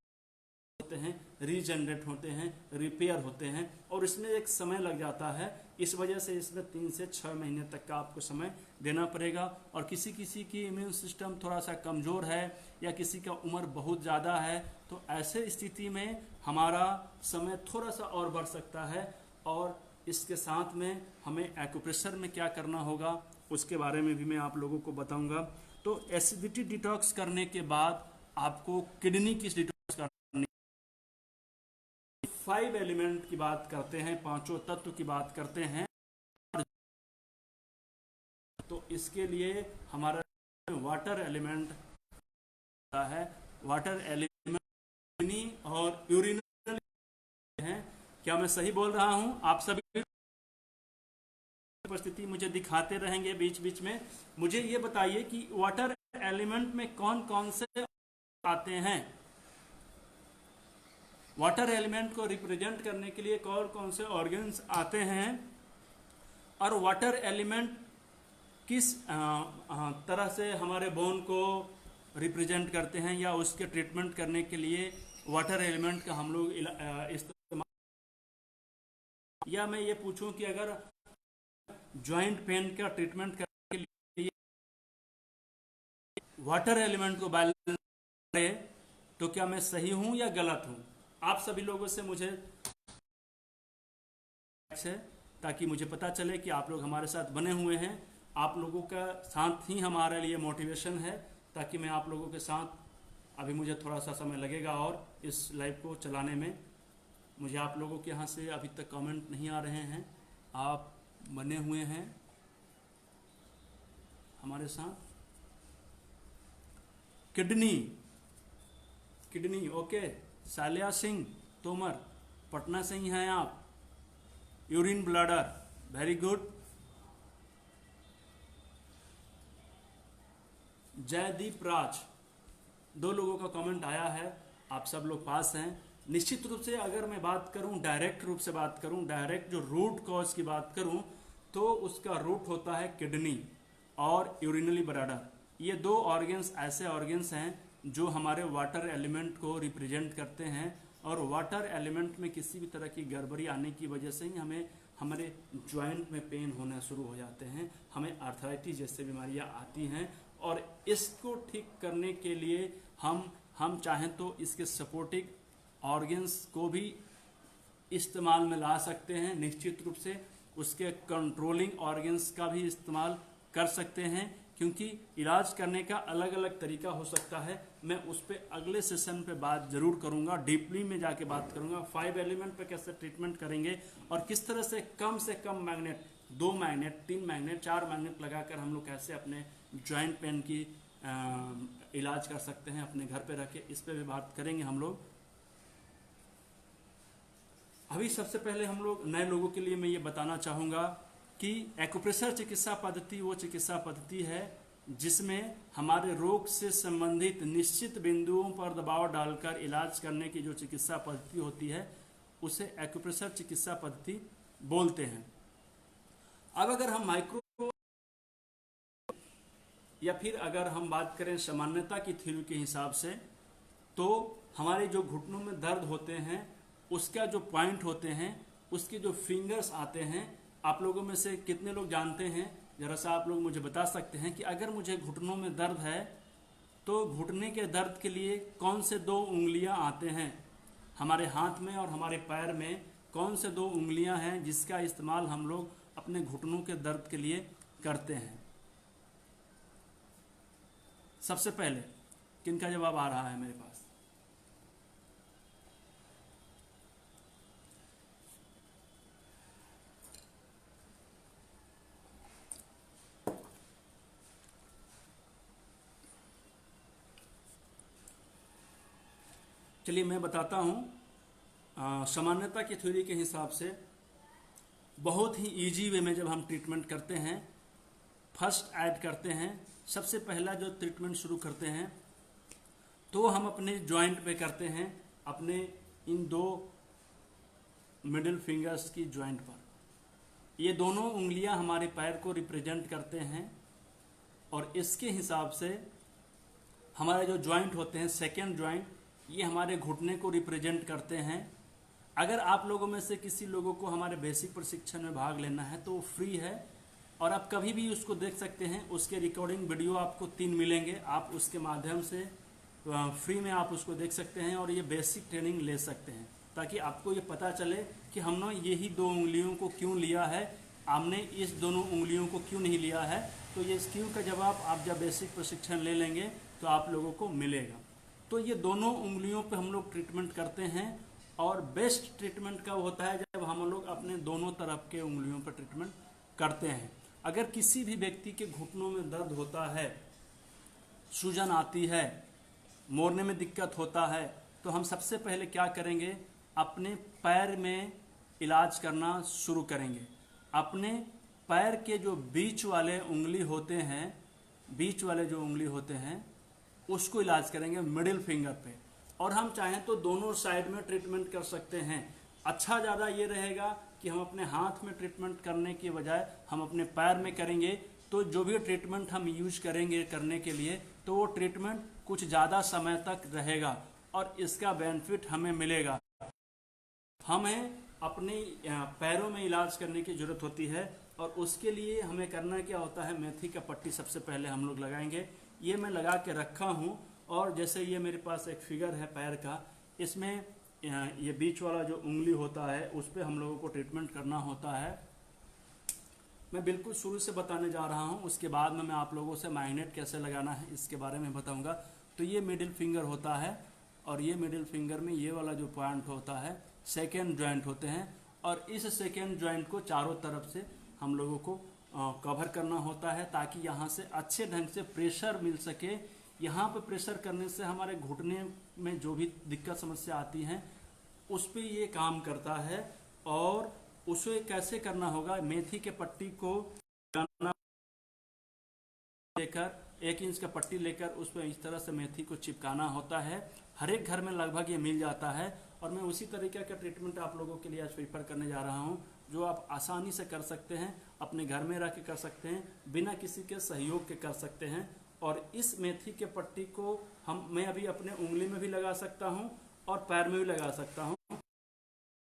Speaker 1: होते हैं, रीजनरेट होते हैं, रिपेयर होते हैं, और इसमें एक समय लग जाता है। इस वजह से इसमें 3 से 6 महीने तक का आपको समय देना पड़ेगा। और किसी किसी की इम्यून सिस्टम थोड़ा सा कमज़ोर है या किसी का उम्र बहुत ज़्यादा है तो ऐसे स्थिति में हमारा समय थोड़ा सा और बढ़ सकता है। और इसके साथ में हमें एक्यूप्रेशर में क्या करना होगा उसके बारे में भी मैं आप लोगों को बताऊंगा। तो एसिडिटी डिटॉक्स करने के बाद आपको किडनी की डिटॉक्स करनी, 5 एलिमेंट की बात करते हैं, 5 तत्व की बात करते हैं। तो इसके लिए हमारा वाटर एलिमेंट है, वाटर एलिमेंट और यूरिनल हैं। क्या मैं सही बोल रहा हूं? आप सभी उपस्थिति मुझे दिखाते रहेंगे बीच बीच में। मुझे ये बताइए कि वाटर एलिमेंट में कौन कौन से आते हैं, वाटर एलिमेंट को रिप्रेजेंट करने के लिए कौन कौन से ऑर्गन्स आते हैं, और वाटर एलिमेंट किस तरह से हमारे बोन को रिप्रेजेंट करते हैं या उसके ट्रीटमेंट करने के लिए वाटर एलिमेंट का हम लोग इस्तेमाल, या मैं ये पूछूं कि अगर जॉइंट पेन का ट्रीटमेंट करने के लिए वाटर एलिमेंट को बैलेंस करे, तो क्या मैं सही हूं या गलत हूं? आप सभी लोगों से मुझे ताकि मुझे पता चले कि आप लोग हमारे साथ बने हुए हैं। आप लोगों का साथ ही हमारे लिए मोटिवेशन है, ताकि मैं आप लोगों के साथ, अभी मुझे थोड़ा सा समय लगेगा और इस लाइव को चलाने में। मुझे आप लोगों के यहाँ से अभी तक कमेंट नहीं आ रहे हैं, आप बने हुए हैं हमारे साथ। किडनी ओके, सालिया सिंह तोमर पटना से ही हैं आप। Urine bladder, very good. Jaideep Raj, 2 लोगों का कमेंट आया है, आप सब लोग पास हैं। निश्चित रूप से अगर मैं बात करूं, डायरेक्ट रूप से बात करूं, डायरेक्ट जो रूट कॉज की बात करूं, तो उसका रूट होता है किडनी और यूरिनरी ब्लैडर। ये 2 ऑर्गन्स ऐसे ऑर्गन्स हैं जो हमारे वाटर एलिमेंट को रिप्रेजेंट करते हैं, और वाटर एलिमेंट में किसी भी तरह की गड़बड़ी आने की वजह से ही हमारे ज्वाइंट में पेन होना शुरू हो जाते हैं, हमें आर्थराइटिस जैसे बीमारियां आती हैं। और इसको ठीक करने के लिए हम चाहें तो इसके सपोर्टिव ऑर्गन्स को भी इस्तेमाल में ला सकते हैं। निश्चित रूप से उसके कंट्रोलिंग ऑर्गन्स का भी इस्तेमाल कर सकते हैं, क्योंकि इलाज करने का अलग अलग तरीका हो सकता है। मैं उस पर अगले सेशन पे बात जरूर करूंगा, डीपली में जाके बात करूंगा। 5 एलिमेंट पे कैसे ट्रीटमेंट करेंगे और किस तरह से कम मैग्नेट, 2 मैग्नेट, 3 मैग्नेट, 4 मैग्नेट लगाकर हम लोग कैसे अपने जॉइंट पेन की इलाज कर सकते हैं अपने घर पे रह के, इस पे भी बात करेंगे हम लोग। अभी सबसे पहले हम लोग नए लोगों के लिए मैं ये बताना चाहूँगा कि एक्यूप्रेशर चिकित्सा पद्धति वो चिकित्सा पद्धति है जिसमें हमारे रोग से संबंधित निश्चित बिंदुओं पर दबाव डालकर इलाज करने की जो चिकित्सा पद्धति होती है उसे एक्यूप्रेशर चिकित्सा पद्धति बोलते हैं। अब अगर हम माइक्रो या फिर अगर हम बात करें सामान्यता की थ्योरी के हिसाब से, तो हमारे जो घुटनों में दर्द होते हैं उसका जो पॉइंट होते हैं, उसके जो फिंगर्स आते हैं, आप लोगों में से कितने लोग जानते हैं, जरा सा आप लोग मुझे बता सकते हैं कि अगर मुझे घुटनों में दर्द है तो घुटने के दर्द के लिए कौन से 2 उंगलियां आते हैं? हमारे हाथ में और हमारे पैर में कौन से 2 उंगलियां हैं जिसका इस्तेमाल हम लोग अपने घुटनों के दर्द के लिए करते हैं? सबसे पहले किनका जवाब आ रहा है मेरे पास? चलिए मैं बताता हूँ। सामान्यता की थ्योरी के हिसाब से बहुत ही इजी वे में जब हम ट्रीटमेंट करते हैं, फर्स्ट ऐड करते हैं, सबसे पहला जो ट्रीटमेंट शुरू करते हैं तो हम अपने जॉइंट पे करते हैं, अपने इन 2 मिडिल फिंगर्स की जॉइंट पर। ये दोनों उंगलियां हमारे पैर को रिप्रेजेंट करते हैं और इसके हिसाब से हमारे जो जॉइंट होते हैं, सेकेंड जॉइंट, ये हमारे घुटने को रिप्रेजेंट करते हैं। अगर आप लोगों में से किसी लोगों को हमारे बेसिक प्रशिक्षण में भाग लेना है तो वो फ्री है और आप कभी भी उसको देख सकते हैं। उसके रिकॉर्डिंग वीडियो आपको 3 मिलेंगे, आप उसके माध्यम से फ्री में आप उसको देख सकते हैं और ये बेसिक ट्रेनिंग ले सकते हैं, ताकि आपको ये पता चले कि हमने यही 2 उंगलियों को क्यों लिया है, हमने इस दोनों उंगलियों को क्यों नहीं लिया है। तो ये क्यों का जवाब आप जब बेसिक प्रशिक्षण ले लेंगे तो आप लोगों को मिलेगा। तो ये दोनों उंगलियों पे हम लोग ट्रीटमेंट करते हैं और बेस्ट ट्रीटमेंट कब होता है? जब हम लोग अपने दोनों तरफ के उंगलियों पर ट्रीटमेंट करते हैं। अगर किसी भी व्यक्ति के घुटनों में दर्द होता है, सूजन आती है, मोड़ने में दिक्कत होता है, तो हम सबसे पहले क्या करेंगे? अपने पैर में इलाज करना शुरू करेंगे। अपने पैर के जो बीच वाले उंगली होते हैं, बीच वाले जो उंगली होते हैं उसको इलाज करेंगे मिडिल फिंगर पे, और हम चाहें तो दोनों साइड में ट्रीटमेंट कर सकते हैं। अच्छा ज़्यादा ये रहेगा कि हम अपने हाथ में ट्रीटमेंट करने की बजाय हम अपने पैर में करेंगे, तो जो भी ट्रीटमेंट हम यूज करेंगे करने के लिए, तो वो ट्रीटमेंट कुछ ज़्यादा समय तक रहेगा और इसका बेनिफिट हमें मिलेगा। हमें अपने पैरों में इलाज करने की ज़रूरत होती है और उसके लिए हमें करना क्या होता है, मेथी का पट्टी सबसे पहले हम लोग लगाएंगे। ये मैं लगा के रखा हूँ और जैसे ये मेरे पास एक फिगर है पैर का, इसमें ये बीच वाला जो उंगली होता है उस पर हम लोगों को ट्रीटमेंट करना होता है। मैं बिल्कुल शुरू से बताने जा रहा हूँ, उसके बाद में मैं आप लोगों से मैग्नेट कैसे लगाना है इसके बारे में बताऊँगा। तो ये मिडिल फिंगर होता है और ये मिडिल फिंगर में ये वाला जो पॉइंट होता है सेकेंड जॉइंट होते हैं और इस सेकेंड जॉइंट को चारों तरफ से हम लोगों को कवर करना होता है ताकि यहाँ से अच्छे ढंग से प्रेशर मिल सके। यहाँ पे प्रेशर करने से हमारे घुटने में जो भी दिक्कत समस्या आती हैं उस पर ये काम करता है। और उसे कैसे करना होगा, मेथी के पट्टी को लेकर 1 इंच का पट्टी लेकर उस पर इस तरह से मेथी को चिपकाना होता है। हर एक घर में लगभग ये मिल जाता है और मैं उसी तरीके का ट्रीटमेंट आप लोगों के लिए आज प्रेफर करने जा रहा हूँ, जो आप आसानी से कर सकते हैं, अपने घर में रह के कर सकते हैं, बिना किसी के सहयोग के कर सकते हैं। और इस मेथी के पट्टी को मैं अभी अपने उंगली में भी लगा सकता हूँ और पैर में भी लगा सकता हूँ।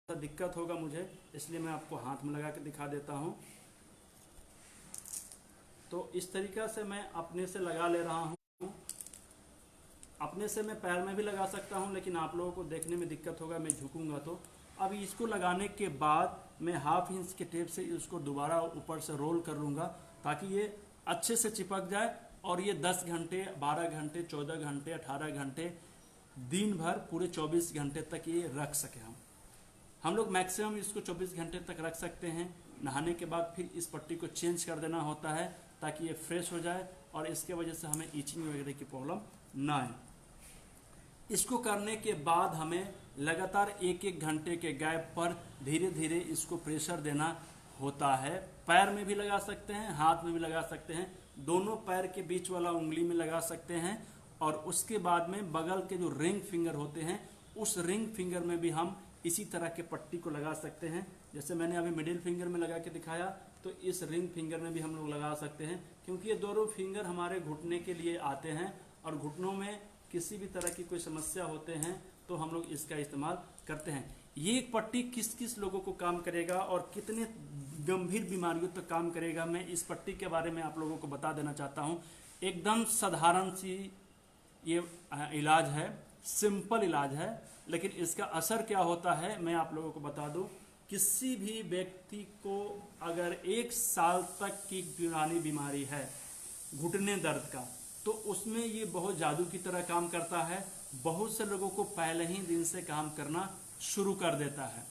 Speaker 1: दिक्कत होगा मुझे, इसलिए मैं आपको हाथ में लगा के दिखा देता हूँ। तो इस तरीक़ा से मैं अपने से लगा ले रहा हूँ। अपने से मैं पैर में भी लगा सकता हूँ, लेकिन आप लोगों को देखने में दिक्कत होगा, मैं झुकूंगा तो। अभी इसको लगाने के बाद मैं 1/2 इंच के टेप से इसको दोबारा ऊपर से रोल कर लूँगा ताकि ये अच्छे से चिपक जाए और ये 10 घंटे, 12 घंटे, 14 घंटे, 18 घंटे, दिन भर पूरे 24 घंटे तक ये रख सके। हम लोग मैक्सिमम इसको 24 घंटे तक रख सकते हैं। नहाने के बाद फिर इस पट्टी को चेंज कर देना होता है ताकि ये फ्रेश हो जाए और इसके वजह से हमें ईचिंग वगैरह की प्रॉब्लम ना आए। इसको करने के बाद हमें लगातार 1-1 घंटे के गैप पर धीरे धीरे इसको प्रेशर देना होता है। पैर में भी लगा सकते हैं, हाथ में भी लगा सकते हैं, दोनों पैर के बीच वाला उंगली में लगा सकते हैं और उसके बाद में बगल के जो रिंग फिंगर होते हैं उस रिंग फिंगर में भी हम इसी तरह के पट्टी को लगा सकते हैं। जैसे मैंने अभी मिडिल फिंगर में लगा के दिखाया, तो इस रिंग फिंगर में भी हम लोग लगा सकते हैं, क्योंकि ये दोनों फिंगर हमारे घुटने के लिए आते हैं और घुटनों में किसी भी तरह की कोई समस्या होते हैं तो हम लोग इसका इस्तेमाल करते हैं। ये पट्टी किस किस लोगों को काम करेगा और कितने गंभीर बीमारियों तक काम करेगा, मैं इस पट्टी के बारे में आप लोगों को बता देना चाहता हूँ। एकदम साधारण सी ये इलाज है, सिंपल इलाज है, लेकिन इसका असर क्या होता है मैं आप लोगों को बता दूं। किसी भी व्यक्ति को अगर 1 साल तक की पुरानी बीमारी है घुटने दर्द का, तो उसमें ये बहुत जादू की तरह काम करता है। बहुत से लोगों को पहले ही दिन से काम करना शुरू कर देता है,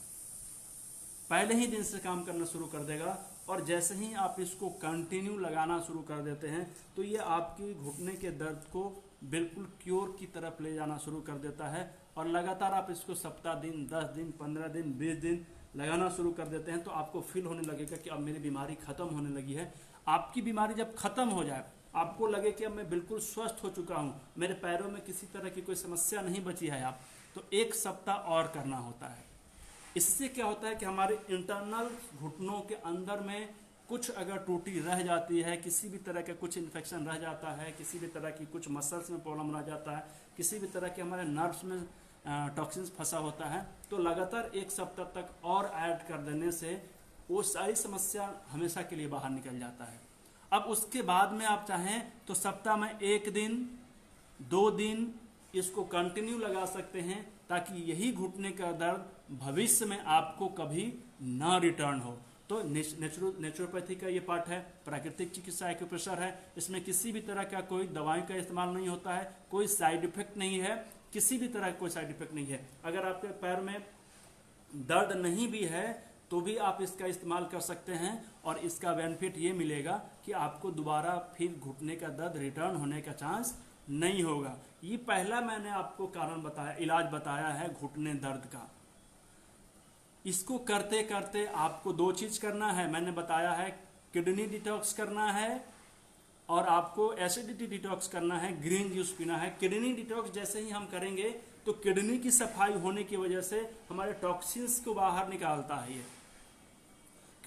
Speaker 1: पहले ही दिन से काम करना शुरू कर देगा। और जैसे ही आप इसको कंटिन्यू लगाना शुरू कर देते हैं तो ये आपकी घुटने के दर्द को बिल्कुल क्योर की तरफ ले जाना शुरू कर देता है। और लगातार आप इसको सप्ताह दिन, 10 दिन, 15 दिन, 20 दिन लगाना शुरू कर देते हैं तो आपको फील होने लगेगा कि अब मेरी बीमारी खत्म होने लगी है। आपकी बीमारी जब खत्म हो जाए, आपको लगे कि अब मैं बिल्कुल स्वस्थ हो चुका हूँ, मेरे पैरों में किसी तरह की कोई समस्या नहीं बची है, आप तो 1 सप्ताह और करना होता है। इससे क्या होता है कि हमारे इंटरनल घुटनों के अंदर में कुछ अगर टूटी रह जाती है, किसी भी तरह का कुछ इन्फेक्शन रह जाता है, किसी भी तरह की कुछ मसल्स में प्रॉब्लम रह जाता है, किसी भी तरह के हमारे नर्व्स में टॉक्सिन्स फंसा होता है, तो लगातार 1 सप्ताह तक और ऐड कर देने से वो सारी समस्या हमेशा के लिए बाहर निकल जाता है। अब उसके बाद में आप चाहें तो सप्ताह में 1 दिन, 2 दिन इसको कंटिन्यू लगा सकते हैं ताकि यही घुटने का दर्द भविष्य में आपको कभी ना रिटर्न हो। तो नेचुरोपैथी का ये पार्ट है, प्राकृतिक चिकित्सा एक्यूप्रेशर है। इसमें किसी भी तरह का कोई दवाई का इस्तेमाल नहीं होता है, कोई साइड इफेक्ट नहीं है, किसी भी तरह का कोई साइड इफेक्ट नहीं है। अगर आपके पैर में दर्द नहीं भी है तो भी आप इसका इस्तेमाल कर सकते हैं और इसका बेनिफिट ये मिलेगा कि आपको दोबारा फिर घुटने का दर्द रिटर्न होने का चांस नहीं होगा। ये पहला मैंने आपको कारण बताया, इलाज बताया है घुटने दर्द का। इसको करते करते आपको 2 चीज करना है। मैंने बताया है किडनी डिटॉक्स करना है और आपको एसिडिटी डिटॉक्स करना है, ग्रीन जूस पीना है। किडनी डिटॉक्स जैसे ही हम करेंगे तो किडनी की सफाई होने की वजह से हमारे टॉक्सिन्स को बाहर निकालता है ये।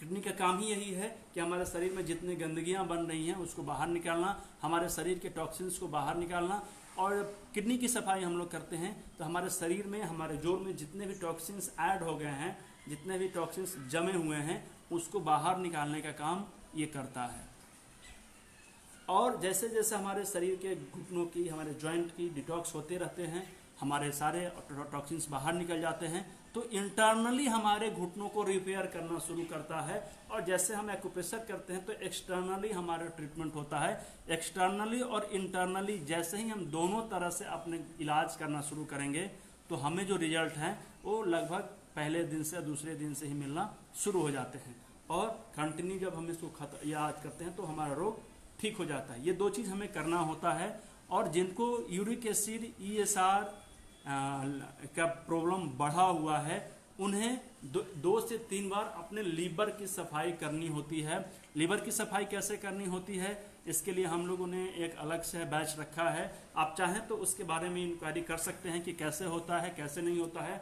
Speaker 1: किडनी का काम ही यही है कि हमारे शरीर में जितनी गंदगियां बन रही हैं उसको बाहर निकालना, हमारे शरीर के टॉक्सिन्स को बाहर निकालना। और किडनी की सफाई हम लोग करते हैं तो हमारे शरीर में, हमारे जोड़ में जितने भी टॉक्सिन्स ऐड हो गए हैं, जितने भी टॉक्सिन्स जमे हुए हैं, उसको बाहर निकालने का काम ये करता है। और जैसे जैसे हमारे शरीर के घुटनों की, हमारे जॉइंट की डिटॉक्स होते रहते हैं, हमारे सारे टॉक्सिन्स बाहर निकल जाते हैं, तो इंटरनली हमारे घुटनों को रिपेयर करना शुरू करता है। और जैसे हम एक्यूप्रेशर करते हैं तो एक्सटर्नली हमारा ट्रीटमेंट होता है। एक्सटर्नली और इंटरनली जैसे ही हम दोनों तरह से अपने इलाज करना शुरू करेंगे तो हमें जो रिजल्ट हैं वो लगभग पहले दिन से दूसरे दिन से ही मिलना शुरू हो जाते हैं। और कंटिन्यू जब हम इसको इलाज करते हैं तो हमारा रोग ठीक हो जाता है। ये दो चीज़ हमें करना होता है। और जिनको यूरिक एसिड ESR का प्रॉब्लम बढ़ा हुआ है उन्हें 2 से 3 बार अपने लीवर की सफाई करनी होती है। लीवर की सफाई कैसे करनी होती है, इसके लिए हम लोगों ने एक अलग से बैच रखा है। आप चाहें तो उसके बारे में इंक्वायरी कर सकते हैं कि कैसे होता है, कैसे नहीं होता है।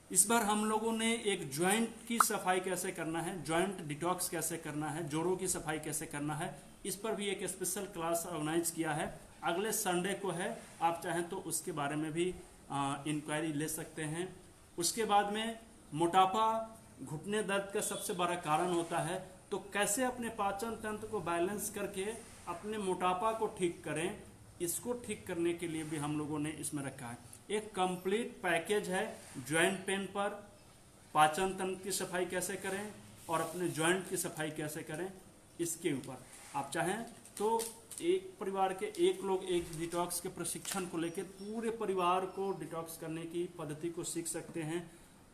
Speaker 1: इस बार हम लोगों ने एक जॉइंट की सफाई कैसे करना है, जॉइंट डिटॉक्स कैसे करना है, जोड़ों की सफाई कैसे करना है, इस पर भी एक स्पेशल क्लास ऑर्गेनाइज किया है। अगले संडे को है, आप चाहें तो उसके बारे में भी इंक्वायरी ले सकते हैं। उसके बाद में मोटापा घुटने दर्द का सबसे बड़ा कारण होता है, तो कैसे अपने पाचन तंत्र को बैलेंस करके अपने मोटापा को ठीक करें, इसको ठीक करने के लिए भी हम लोगों ने इसमें रखा है। एक कंप्लीट पैकेज है जॉइंट पेन पर, पाचन तंत्र की सफाई कैसे करें और अपने जॉइंट की सफाई कैसे करें, इसके ऊपर आप चाहें तो एक परिवार के एक लोग एक डिटॉक्स के प्रशिक्षण को लेकर पूरे परिवार को डिटॉक्स करने की पद्धति को सीख सकते हैं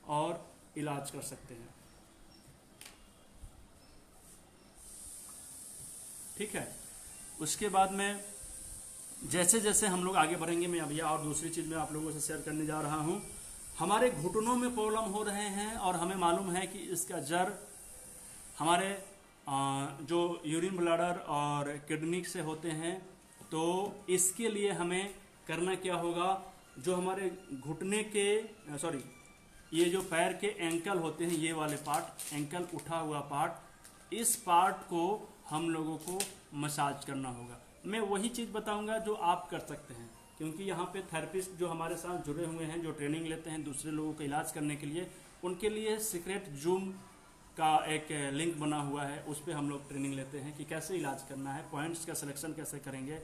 Speaker 1: और इलाज कर सकते हैं। ठीक है। उसके बाद में जैसे जैसे हम लोग आगे बढ़ेंगे, मैं अभी और दूसरी चीज मैं आप लोगों से शेयर करने जा रहा हूं। हमारे घुटनों में प्रॉब्लम हो रहे हैं और हमें मालूम है कि इसका जड़ हमारे जो यूरिन ब्लैडर और किडनी से होते हैं, तो इसके लिए हमें करना क्या होगा, जो हमारे घुटने के ये जो पैर के एंकल होते हैं, ये वाले पार्ट, एंकल उठा हुआ पार्ट, इस पार्ट को हम लोगों को मसाज करना होगा। मैं वही चीज़ बताऊंगा जो आप कर सकते हैं, क्योंकि यहाँ पे थेरेपिस्ट जो हमारे साथ जुड़े हुए हैं, जो ट्रेनिंग लेते हैं दूसरे लोगों का इलाज करने के लिए, उनके लिए सीक्रेट जूम का एक लिंक बना हुआ है, उस पर हम लोग ट्रेनिंग लेते हैं कि कैसे इलाज करना है, पॉइंट्स का सिलेक्शन कैसे करेंगे।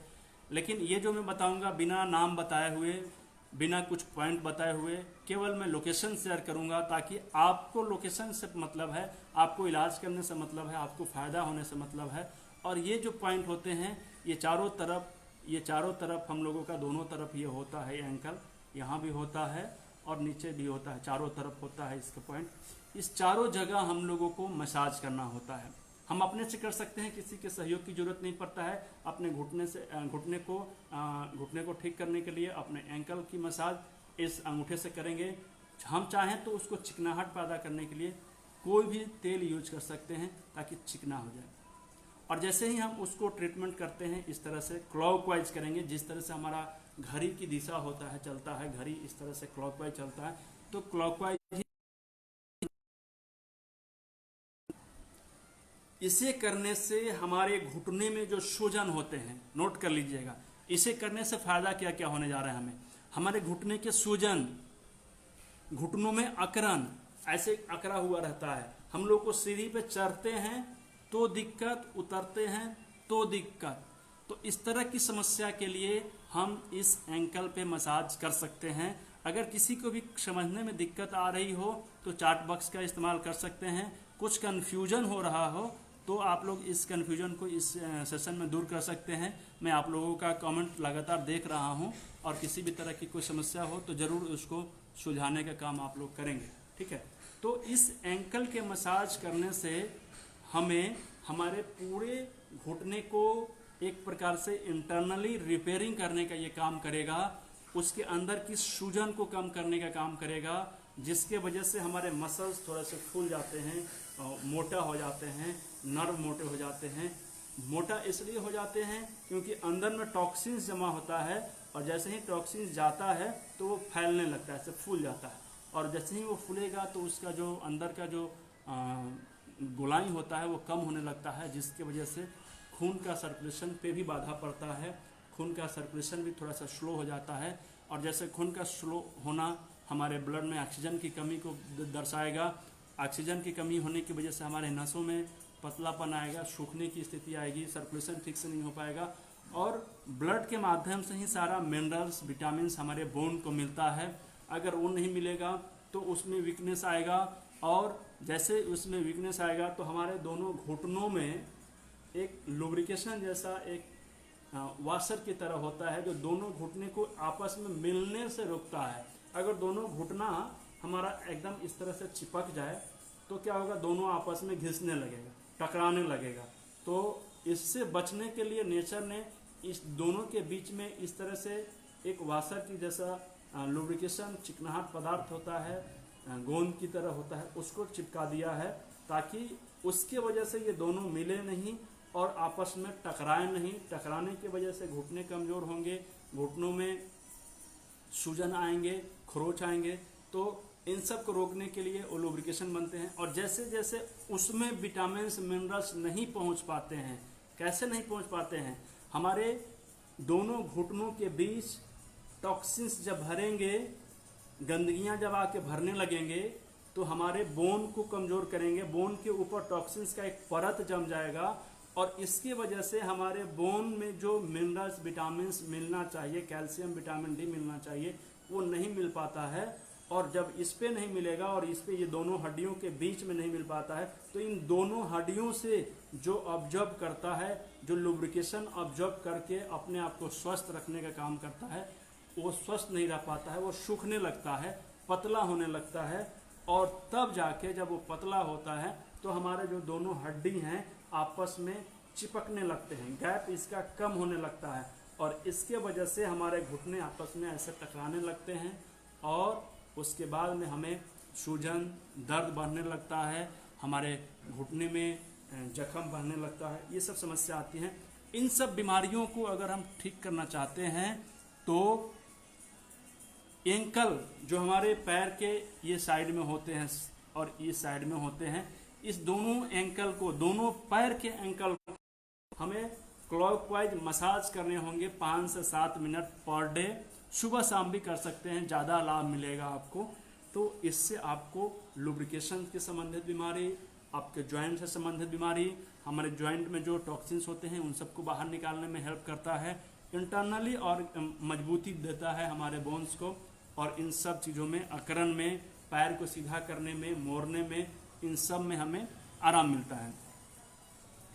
Speaker 1: लेकिन ये जो मैं बताऊंगा बिना नाम बताए हुए, बिना कुछ पॉइंट बताए हुए, केवल मैं लोकेशन शेयर करूंगा, ताकि आपको लोकेशन से मतलब है, आपको इलाज करने से मतलब है, आपको फ़ायदा होने से मतलब है। और ये जो पॉइंट होते हैं ये चारों तरफ हम लोगों का दोनों तरफ ये होता है, एंकल यहाँ भी होता है और नीचे भी होता है, चारों तरफ होता है इसका पॉइंट। इस चारों जगह हम लोगों को मसाज करना होता है। हम अपने से कर सकते हैं, किसी के सहयोग की जरूरत नहीं पड़ता है। अपने घुटने को ठीक करने के लिए अपने एंकल की मसाज इस अंगूठे से करेंगे। हम चाहें तो उसको चिकनाहट पैदा करने के लिए कोई भी तेल यूज कर सकते हैं ताकि चिकना हो जाए। और जैसे ही हम उसको ट्रीटमेंट करते हैं, इस तरह से क्लॉकवाइज करेंगे, जिस तरह से हमारा घड़ी की दिशा होता है, चलता है घड़ी, इस तरह से क्लॉकवाइज चलता है, तो क्लॉकवाइज इसे करने से हमारे घुटने में जो सूजन होते हैं, नोट कर लीजिएगा, इसे करने से फायदा क्या क्या होने जा रहा है हमें। हमारे घुटने के सूजन, घुटनों में अकड़न, ऐसे अकड़ा हुआ रहता है, हम लोग को सीढ़ी पे चढ़ते हैं तो दिक्कत, उतरते हैं तो दिक्कत, तो इस तरह की समस्या के लिए हम इस एंकल पे मसाज कर सकते हैं। अगर किसी को भी समझने में दिक्कत आ रही हो तो चार्ट बॉक्स का इस्तेमाल कर सकते हैं। कुछ कन्फ्यूजन हो रहा हो तो आप लोग इस कन्फ्यूजन को इस सेशन में दूर कर सकते हैं। मैं आप लोगों का कमेंट लगातार देख रहा हूं, और किसी भी तरह की कोई समस्या हो तो ज़रूर उसको सुलझाने का काम आप लोग करेंगे। ठीक है। तो इस एंकल के मसाज करने से हमें हमारे पूरे घुटने को एक प्रकार से इंटरनली रिपेयरिंग करने का ये काम करेगा, उसके अंदर की सूजन को कम करने का काम करेगा, जिसके वजह से हमारे मसल्स थोड़े से फूल जाते हैं, मोटा हो जाते हैं, नर्व मोटे हो जाते हैं। मोटा इसलिए हो जाते हैं क्योंकि अंदर में टॉक्सिन्स जमा होता है, और जैसे ही टॉक्सिन्स जाता है तो वो फैलने लगता है, ऐसे फूल जाता है, और जैसे ही वो फूलेगा तो उसका जो अंदर का जो गोलाई होता है वो कम होने लगता है, जिसकी वजह से खून का सर्कुलेशन पे भी बाधा पड़ता है, खून का सर्कुलेशन भी थोड़ा सा स्लो हो जाता है। और जैसे खून का स्लो होना हमारे ब्लड में ऑक्सीजन की कमी को दर्शाएगा, ऑक्सीजन की कमी होने की वजह से हमारे नसों में पतलापन आएगा, सूखने की स्थिति आएगी, सर्कुलेशन ठीक से नहीं हो पाएगा, और ब्लड के माध्यम से ही सारा मिनरल्स विटामिन हमारे बोन को मिलता है। अगर वो नहीं मिलेगा तो उसमें वीकनेस आएगा, और जैसे उसमें वीकनेस आएगा तो हमारे दोनों घुटनों में एक लुब्रिकेशन जैसा एक वाशर की तरह होता है, जो दोनों घुटने को आपस में मिलने से रोकता है। अगर दोनों घुटना हमारा एकदम इस तरह से चिपक जाए तो क्या होगा, दोनों आपस में घिसने लगेगा, टकराने लगेगा। तो इससे बचने के लिए नेचर ने इस दोनों के बीच में इस तरह से एक वाशर की जैसा लुब्रिकेशन चिकनाहट पदार्थ होता है, गोंद की तरह होता है, उसको चिपका दिया है, ताकि उसके वजह से ये दोनों मिले नहीं और आपस में टकराए नहीं। टकराने की वजह से घुटने कमजोर होंगे, घुटनों में सूजन आएंगे, खरोच आएंगे। तो इन सब को रोकने के लिए वो लुब्रिकेशन बनते हैं। और जैसे जैसे उसमें विटामिन मिनरल्स नहीं पहुंच पाते हैं, कैसे नहीं पहुंच पाते हैं, हमारे दोनों घुटनों के बीच टॉक्सिन्स जब भरेंगे, गंदगियां जब आके भरने लगेंगे तो हमारे बोन को कमजोर करेंगे, बोन के ऊपर टॉक्सिन्स का एक परत जम जाएगा, और इसकी वजह से हमारे बोन में जो मिनरल्स विटामिन मिलना चाहिए, कैल्शियम विटामिन डी मिलना चाहिए, वो नहीं मिल पाता है। और जब इस पे नहीं मिलेगा और इस पे ये दोनों हड्डियों के बीच में नहीं मिल पाता है, तो इन दोनों हड्डियों से जो ऑब्जर्व करता है, जो लुब्रिकेशन ऑब्जर्व करके अपने आप को स्वस्थ रखने का काम करता है, वो स्वस्थ नहीं रह पाता है, वो सूखने लगता है, पतला होने लगता है। और तब जाके जब वो पतला होता है तो हमारे जो दोनों हड्डी हैं आपस में चिपकने लगते हैं, गैप इसका कम होने लगता है, और इसके वजह से हमारे घुटने आपस में ऐसे टकराने लगते हैं, और उसके बाद में हमें सूजन, दर्द बढ़ने लगता है, हमारे घुटने में जख्म बढ़ने लगता है, ये सब समस्या आती हैं। इन सब बीमारियों को अगर हम ठीक करना चाहते हैं तो एंकल जो हमारे पैर के ये साइड में होते हैं और इस साइड में होते हैं, इस दोनों एंकल को, दोनों पैर के एंकल को हमें क्लॉकवाइज मसाज करने होंगे 5 से 7 मिनट पर डे। सुबह शाम भी कर सकते हैं, ज़्यादा लाभ मिलेगा आपको। तो इससे आपको लुब्रिकेशन के संबंधित बीमारी, आपके जॉइंट से संबंधित बीमारी, हमारे जॉइंट में जो टॉक्सिन्स होते हैं उन सबको बाहर निकालने में हेल्प करता है, इंटरनली और मजबूती देता है हमारे बोन्स को, और इन सब चीज़ों में, अकड़न में, पैर को सीधा करने में, मोड़ने में, इन सब में हमें आराम मिलता है।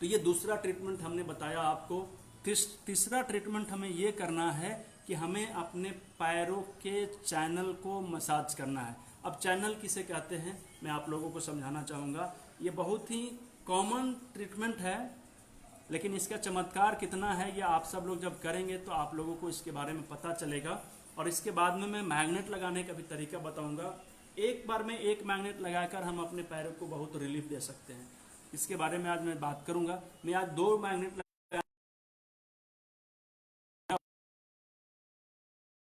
Speaker 1: तो ये दूसरा ट्रीटमेंट हमने बताया आपको। तीसरा ट्रीटमेंट हमें ये करना है कि हमें अपने पैरों के चैनल को मसाज करना है। अब चैनल किसे कहते हैं मैं आप लोगों को समझाना चाहूँगा। ये बहुत ही कॉमन ट्रीटमेंट है, लेकिन इसका चमत्कार कितना है ये आप सब लोग जब करेंगे तो आप लोगों को इसके बारे में पता चलेगा। और इसके बाद में मैं मैग्नेट लगाने का भी तरीका बताऊंगा। एक बार में एक मैग्नेट लगाकर हम अपने पैरों को बहुत रिलीफ दे सकते हैं, इसके बारे में आज मैं बात करूंगा। मैं आज 2 मैग्नेट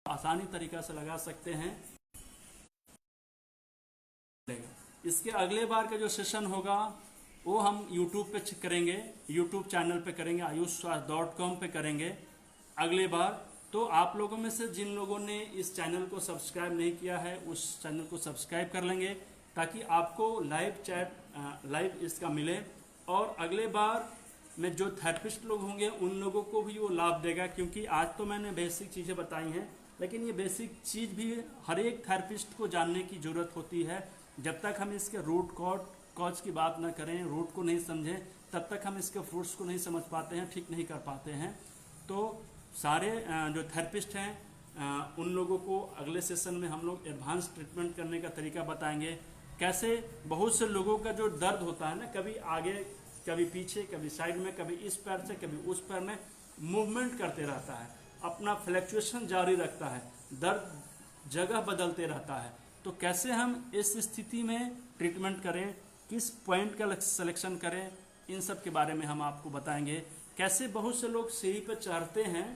Speaker 1: आसानी तरीका से लगा सकते हैं। इसके अगले बार का जो सेशन होगा वो हम YouTube पे करेंगे, YouTube चैनल पे करेंगे, ayushswasth.com पे करेंगे अगले बार। तो आप लोगों में से जिन लोगों ने इस चैनल को सब्सक्राइब नहीं किया है उस चैनल को सब्सक्राइब कर लेंगे, ताकि आपको लाइव इसका मिले। और अगले बार में जो थेरेपिस्ट लोग होंगे उन लोगों को भी वो लाभ देगा, क्योंकि आज तो मैंने बेसिक चीज़ें बताई हैं, लेकिन ये बेसिक चीज़ भी हर एक थेरेपिस्ट को जानने की ज़रूरत होती है। जब तक हम इसके रूट कॉज की बात ना करें, रूट को नहीं समझें, तब तक हम इसके फ्रूट्स को नहीं समझ पाते हैं, ठीक नहीं कर पाते हैं। तो सारे जो थेरेपिस्ट हैं उन लोगों को अगले सेशन में हम लोग एडवांस ट्रीटमेंट करने का तरीका बताएंगे। कैसे बहुत से लोगों का जो दर्द होता है ना, कभी आगे, कभी पीछे, कभी साइड में, कभी इस पैर से, कभी उस पैर में मूवमेंट करते रहता है, अपना फ्लैक्चुएशन जारी रखता है, दर्द जगह बदलते रहता है। तो कैसे हम इस स्थिति में ट्रीटमेंट करें, किस पॉइंट का सिलेक्शन करें, इन सब के बारे में हम आपको बताएंगे। कैसे बहुत से लोग सीढ़ी पर चढ़ते हैं,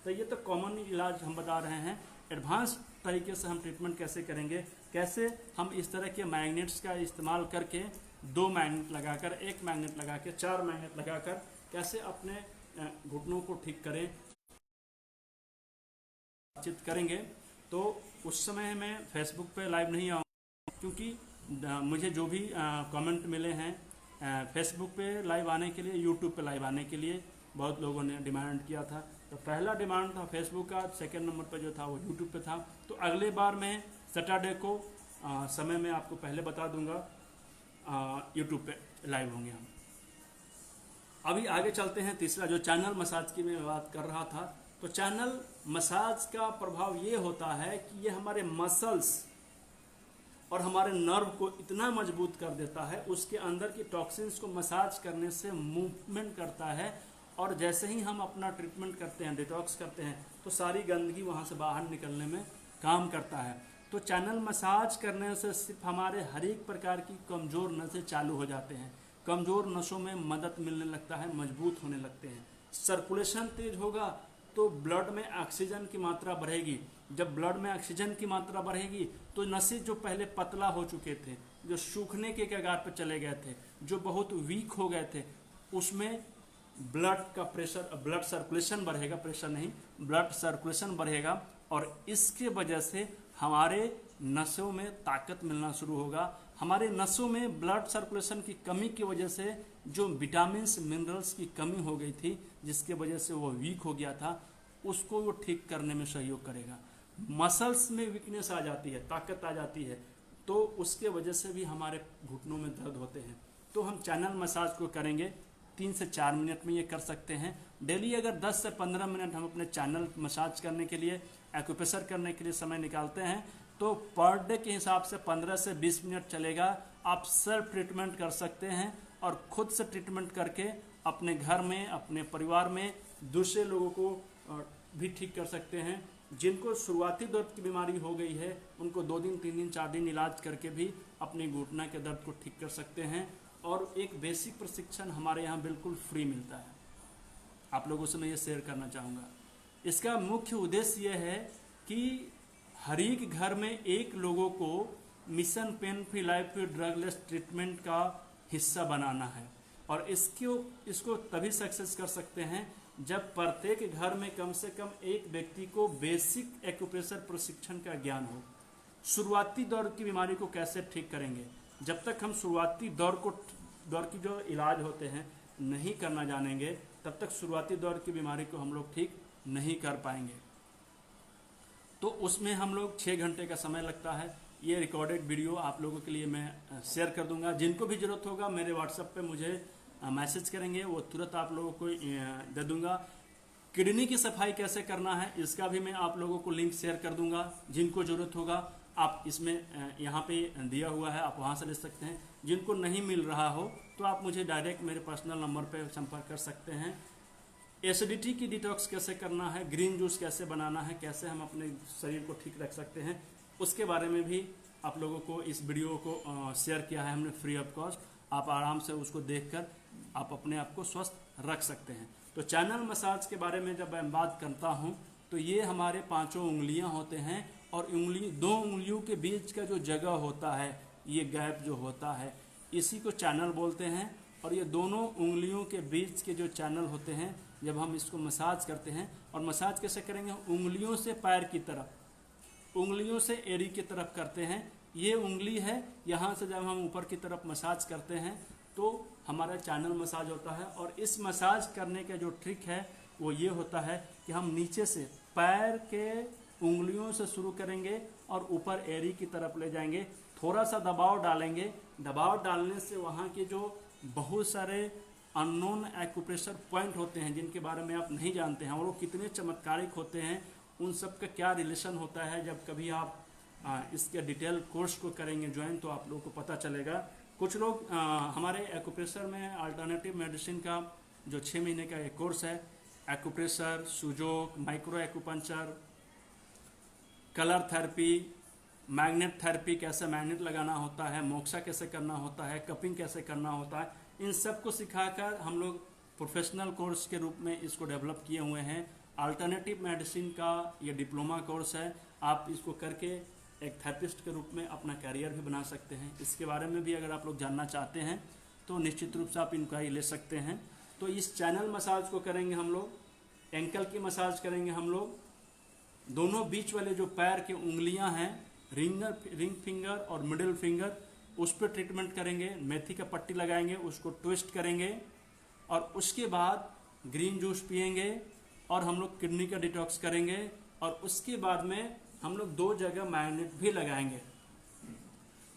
Speaker 1: तो ये तो कॉमन इलाज हम बता रहे हैं। एडवांस तरीके से हम ट्रीटमेंट कैसे करेंगे, कैसे हम इस तरह के मैग्नेट्स का इस्तेमाल करके 2 मैग्नेट लगाकर, 1 मैग्नेट लगा के, 4 मैग्नेट लगाकर कैसे अपने घुटनों को ठीक करें, बातचीत करेंगे। तो उस समय मैं फेसबुक पे लाइव नहीं आऊँगा, क्योंकि मुझे जो भी कमेंट मिले हैं फेसबुक पे लाइव आने के लिए, यूट्यूब पे लाइव आने के लिए बहुत लोगों ने डिमांड किया था। तो पहला डिमांड था फेसबुक का, सेकंड नंबर पर जो था वो यूट्यूब पे था। तो अगले बार मैं सैटरडे को समय में आपको पहले बता दूंगा, यूट्यूब पे लाइव होंगे हम। अभी आगे चलते हैं। तीसरा जो चैनल मसाज की मैं बात कर रहा था, तो चैनल मसाज का प्रभाव ये होता है कि ये हमारे मसल्स और हमारे नर्व को इतना मजबूत कर देता है, उसके अंदर की टॉक्सिन्स को मसाज करने से मूवमेंट करता है, और जैसे ही हम अपना ट्रीटमेंट करते हैं, डिटॉक्स करते हैं, तो सारी गंदगी वहाँ से बाहर निकलने में काम करता है। तो चैनल मसाज करने से सिर्फ हमारे हर एक प्रकार की कमज़ोर नसें चालू हो जाते हैं, कमज़ोर नसों में मदद मिलने लगता है, मजबूत होने लगते हैं। सर्कुलेशन तेज होगा तो ब्लड में ऑक्सीजन की मात्रा बढ़ेगी। जब ब्लड में ऑक्सीजन की मात्रा बढ़ेगी तो नसें जो पहले पतला हो चुके थे, जो सूखने के कगार पर चले गए थे, जो बहुत वीक हो गए थे, उसमें ब्लड का प्रेशर, ब्लड सर्कुलेशन बढ़ेगा, प्रेशर नहीं, ब्लड सर्कुलेशन बढ़ेगा, और इसके वजह से हमारे नसों में ताकत मिलना शुरू होगा। हमारे नसों में ब्लड सर्कुलेशन की कमी की वजह से जो विटामिन्स मिनरल्स की कमी हो गई थी, जिसके वजह से वो वीक हो गया था, उसको वो ठीक करने में सहयोग करेगा। मसल्स में वीकनेस आ जाती है, ताकत आ जाती है, तो उसके वजह से भी हमारे घुटनों में दर्द होते हैं। तो हम चैनल मसाज को करेंगे, 3 से 4 मिनट में ये कर सकते हैं। डेली अगर 10 से 15 मिनट हम अपने चैनल मसाज करने के लिए, एक्यूप्रेशर करने के लिए समय निकालते हैं, तो पर डे के हिसाब से 15 से 20 मिनट चलेगा। आप सेल्फ ट्रीटमेंट कर सकते हैं, और खुद से ट्रीटमेंट करके अपने घर में, अपने परिवार में दूसरे लोगों को भी ठीक कर सकते हैं। जिनको शुरुआती दर्द की बीमारी हो गई है, उनको 2 दिन, 3 दिन, 4 दिन इलाज करके भी अपने घुटना के दर्द को ठीक कर सकते हैं। और एक बेसिक प्रशिक्षण हमारे यहाँ बिल्कुल फ्री मिलता है, आप लोगों से मैं ये शेयर करना चाहूँगा। इसका मुख्य उद्देश्य ये है कि हर एक घर में एक लोगों को mission pain free life free drugless treatment का हिस्सा बनाना है, और इसको तभी सक्सेस कर सकते हैं जब प्रत्येक घर में कम से कम एक व्यक्ति को बेसिक एक्यूप्रेशर प्रशिक्षण का ज्ञान हो। शुरुआती दौर की बीमारी को कैसे ठीक करेंगे? जब तक हम शुरुआती दौर की जो इलाज होते हैं नहीं करना जानेंगे, तब तक शुरुआती दौर की बीमारी को हम लोग ठीक नहीं कर पाएंगे। तो उसमें हम लोग 6 घंटे का समय लगता है। ये रिकॉर्डेड वीडियो आप लोगों के लिए मैं शेयर कर दूंगा। जिनको भी ज़रूरत होगा मेरे व्हाट्सएप पे मुझे मैसेज करेंगे, वो तुरंत आप लोगों को दे दूंगा। किडनी की सफाई कैसे करना है, इसका भी मैं आप लोगों को लिंक शेयर कर दूंगा। जिनको ज़रूरत होगा आप इसमें यहाँ पे दिया हुआ है, आप वहाँ से ले सकते हैं। जिनको नहीं मिल रहा हो तो आप मुझे डायरेक्ट मेरे पर्सनल नंबर पर संपर्क कर सकते हैं। एसिडिटी की डिटॉक्स कैसे करना है, ग्रीन जूस कैसे बनाना है, कैसे हम अपने शरीर को ठीक रख सकते हैं, उसके बारे में भी आप लोगों को इस वीडियो को शेयर किया है हमने फ्री ऑफ कॉस्ट। आप आराम से उसको देखकर आप अपने आप को स्वस्थ रख सकते हैं। तो चैनल मसाज के बारे में जब मैं बात करता हूँ, तो ये हमारे 5 उंगलियाँ होते हैं, और 2 उंगलियों के बीच का जो जगह होता है, ये गैप जो होता है, इसी को चैनल बोलते हैं। और ये दोनों उंगलियों के बीच के जो चैनल होते हैं, जब हम इसको मसाज करते हैं, और मसाज कैसे करेंगे, उंगलियों से पैर की तरफ, उंगलियों से एड़ी की तरफ करते हैं। ये उंगली है, यहाँ से जब हम ऊपर की तरफ मसाज करते हैं तो हमारा चैनल मसाज होता है। और इस मसाज करने का जो ट्रिक है वो ये होता है कि हम नीचे से पैर के उंगलियों से शुरू करेंगे और ऊपर एड़ी की तरफ ले जाएंगे, थोड़ा सा दबाव डालेंगे। दबाव डालने से वहाँ के जो बहुत सारे अननोन एक्यूप्रेशर पॉइंट होते हैं, जिनके बारे में आप नहीं जानते हैं, और वो कितने चमत्कारिक होते हैं, उन सब का क्या रिलेशन होता है, जब कभी आप इसके डिटेल कोर्स को करेंगे ज्वाइन, तो आप लोगों को पता चलेगा। कुछ लोग हमारे एक्यूप्रेशर में अल्टरनेटिव मेडिसिन का जो 6 महीने का एक कोर्स है, acupressure, Sujok, micro acupuncture, colour therapy, magnet therapy, कैसे मैग्नेट लगाना होता है, मोक्सा कैसे करना होता है, कपिंग कैसे करना होता है, इन सब को सिखाकर हम लोग प्रोफेशनल कोर्स के रूप में इसको डेवलप किए हुए हैं। अल्टरनेटिव मेडिसिन का ये डिप्लोमा कोर्स है, आप इसको करके एक थेरेपिस्ट के रूप में अपना कैरियर भी बना सकते हैं। इसके बारे में भी अगर आप लोग जानना चाहते हैं तो निश्चित रूप से आप इंक्वायरी ले सकते हैं। तो इस चैनल मसाज को करेंगे हम लोग, एंकल की मसाज करेंगे हम लोग, दोनों बीच वाले जो पैर की उंगलियां हैं, रिंग फिंगर और मिडिल फिंगर, उस पर ट्रीटमेंट करेंगे। मेथी का पट्टी लगाएंगे, उसको ट्विस्ट करेंगे और उसके बाद ग्रीन जूस पिएंगे और हम लोग किडनी का डिटॉक्स करेंगे। और उसके बाद में हम लोग 2 जगह मैग्नेट भी लगाएंगे।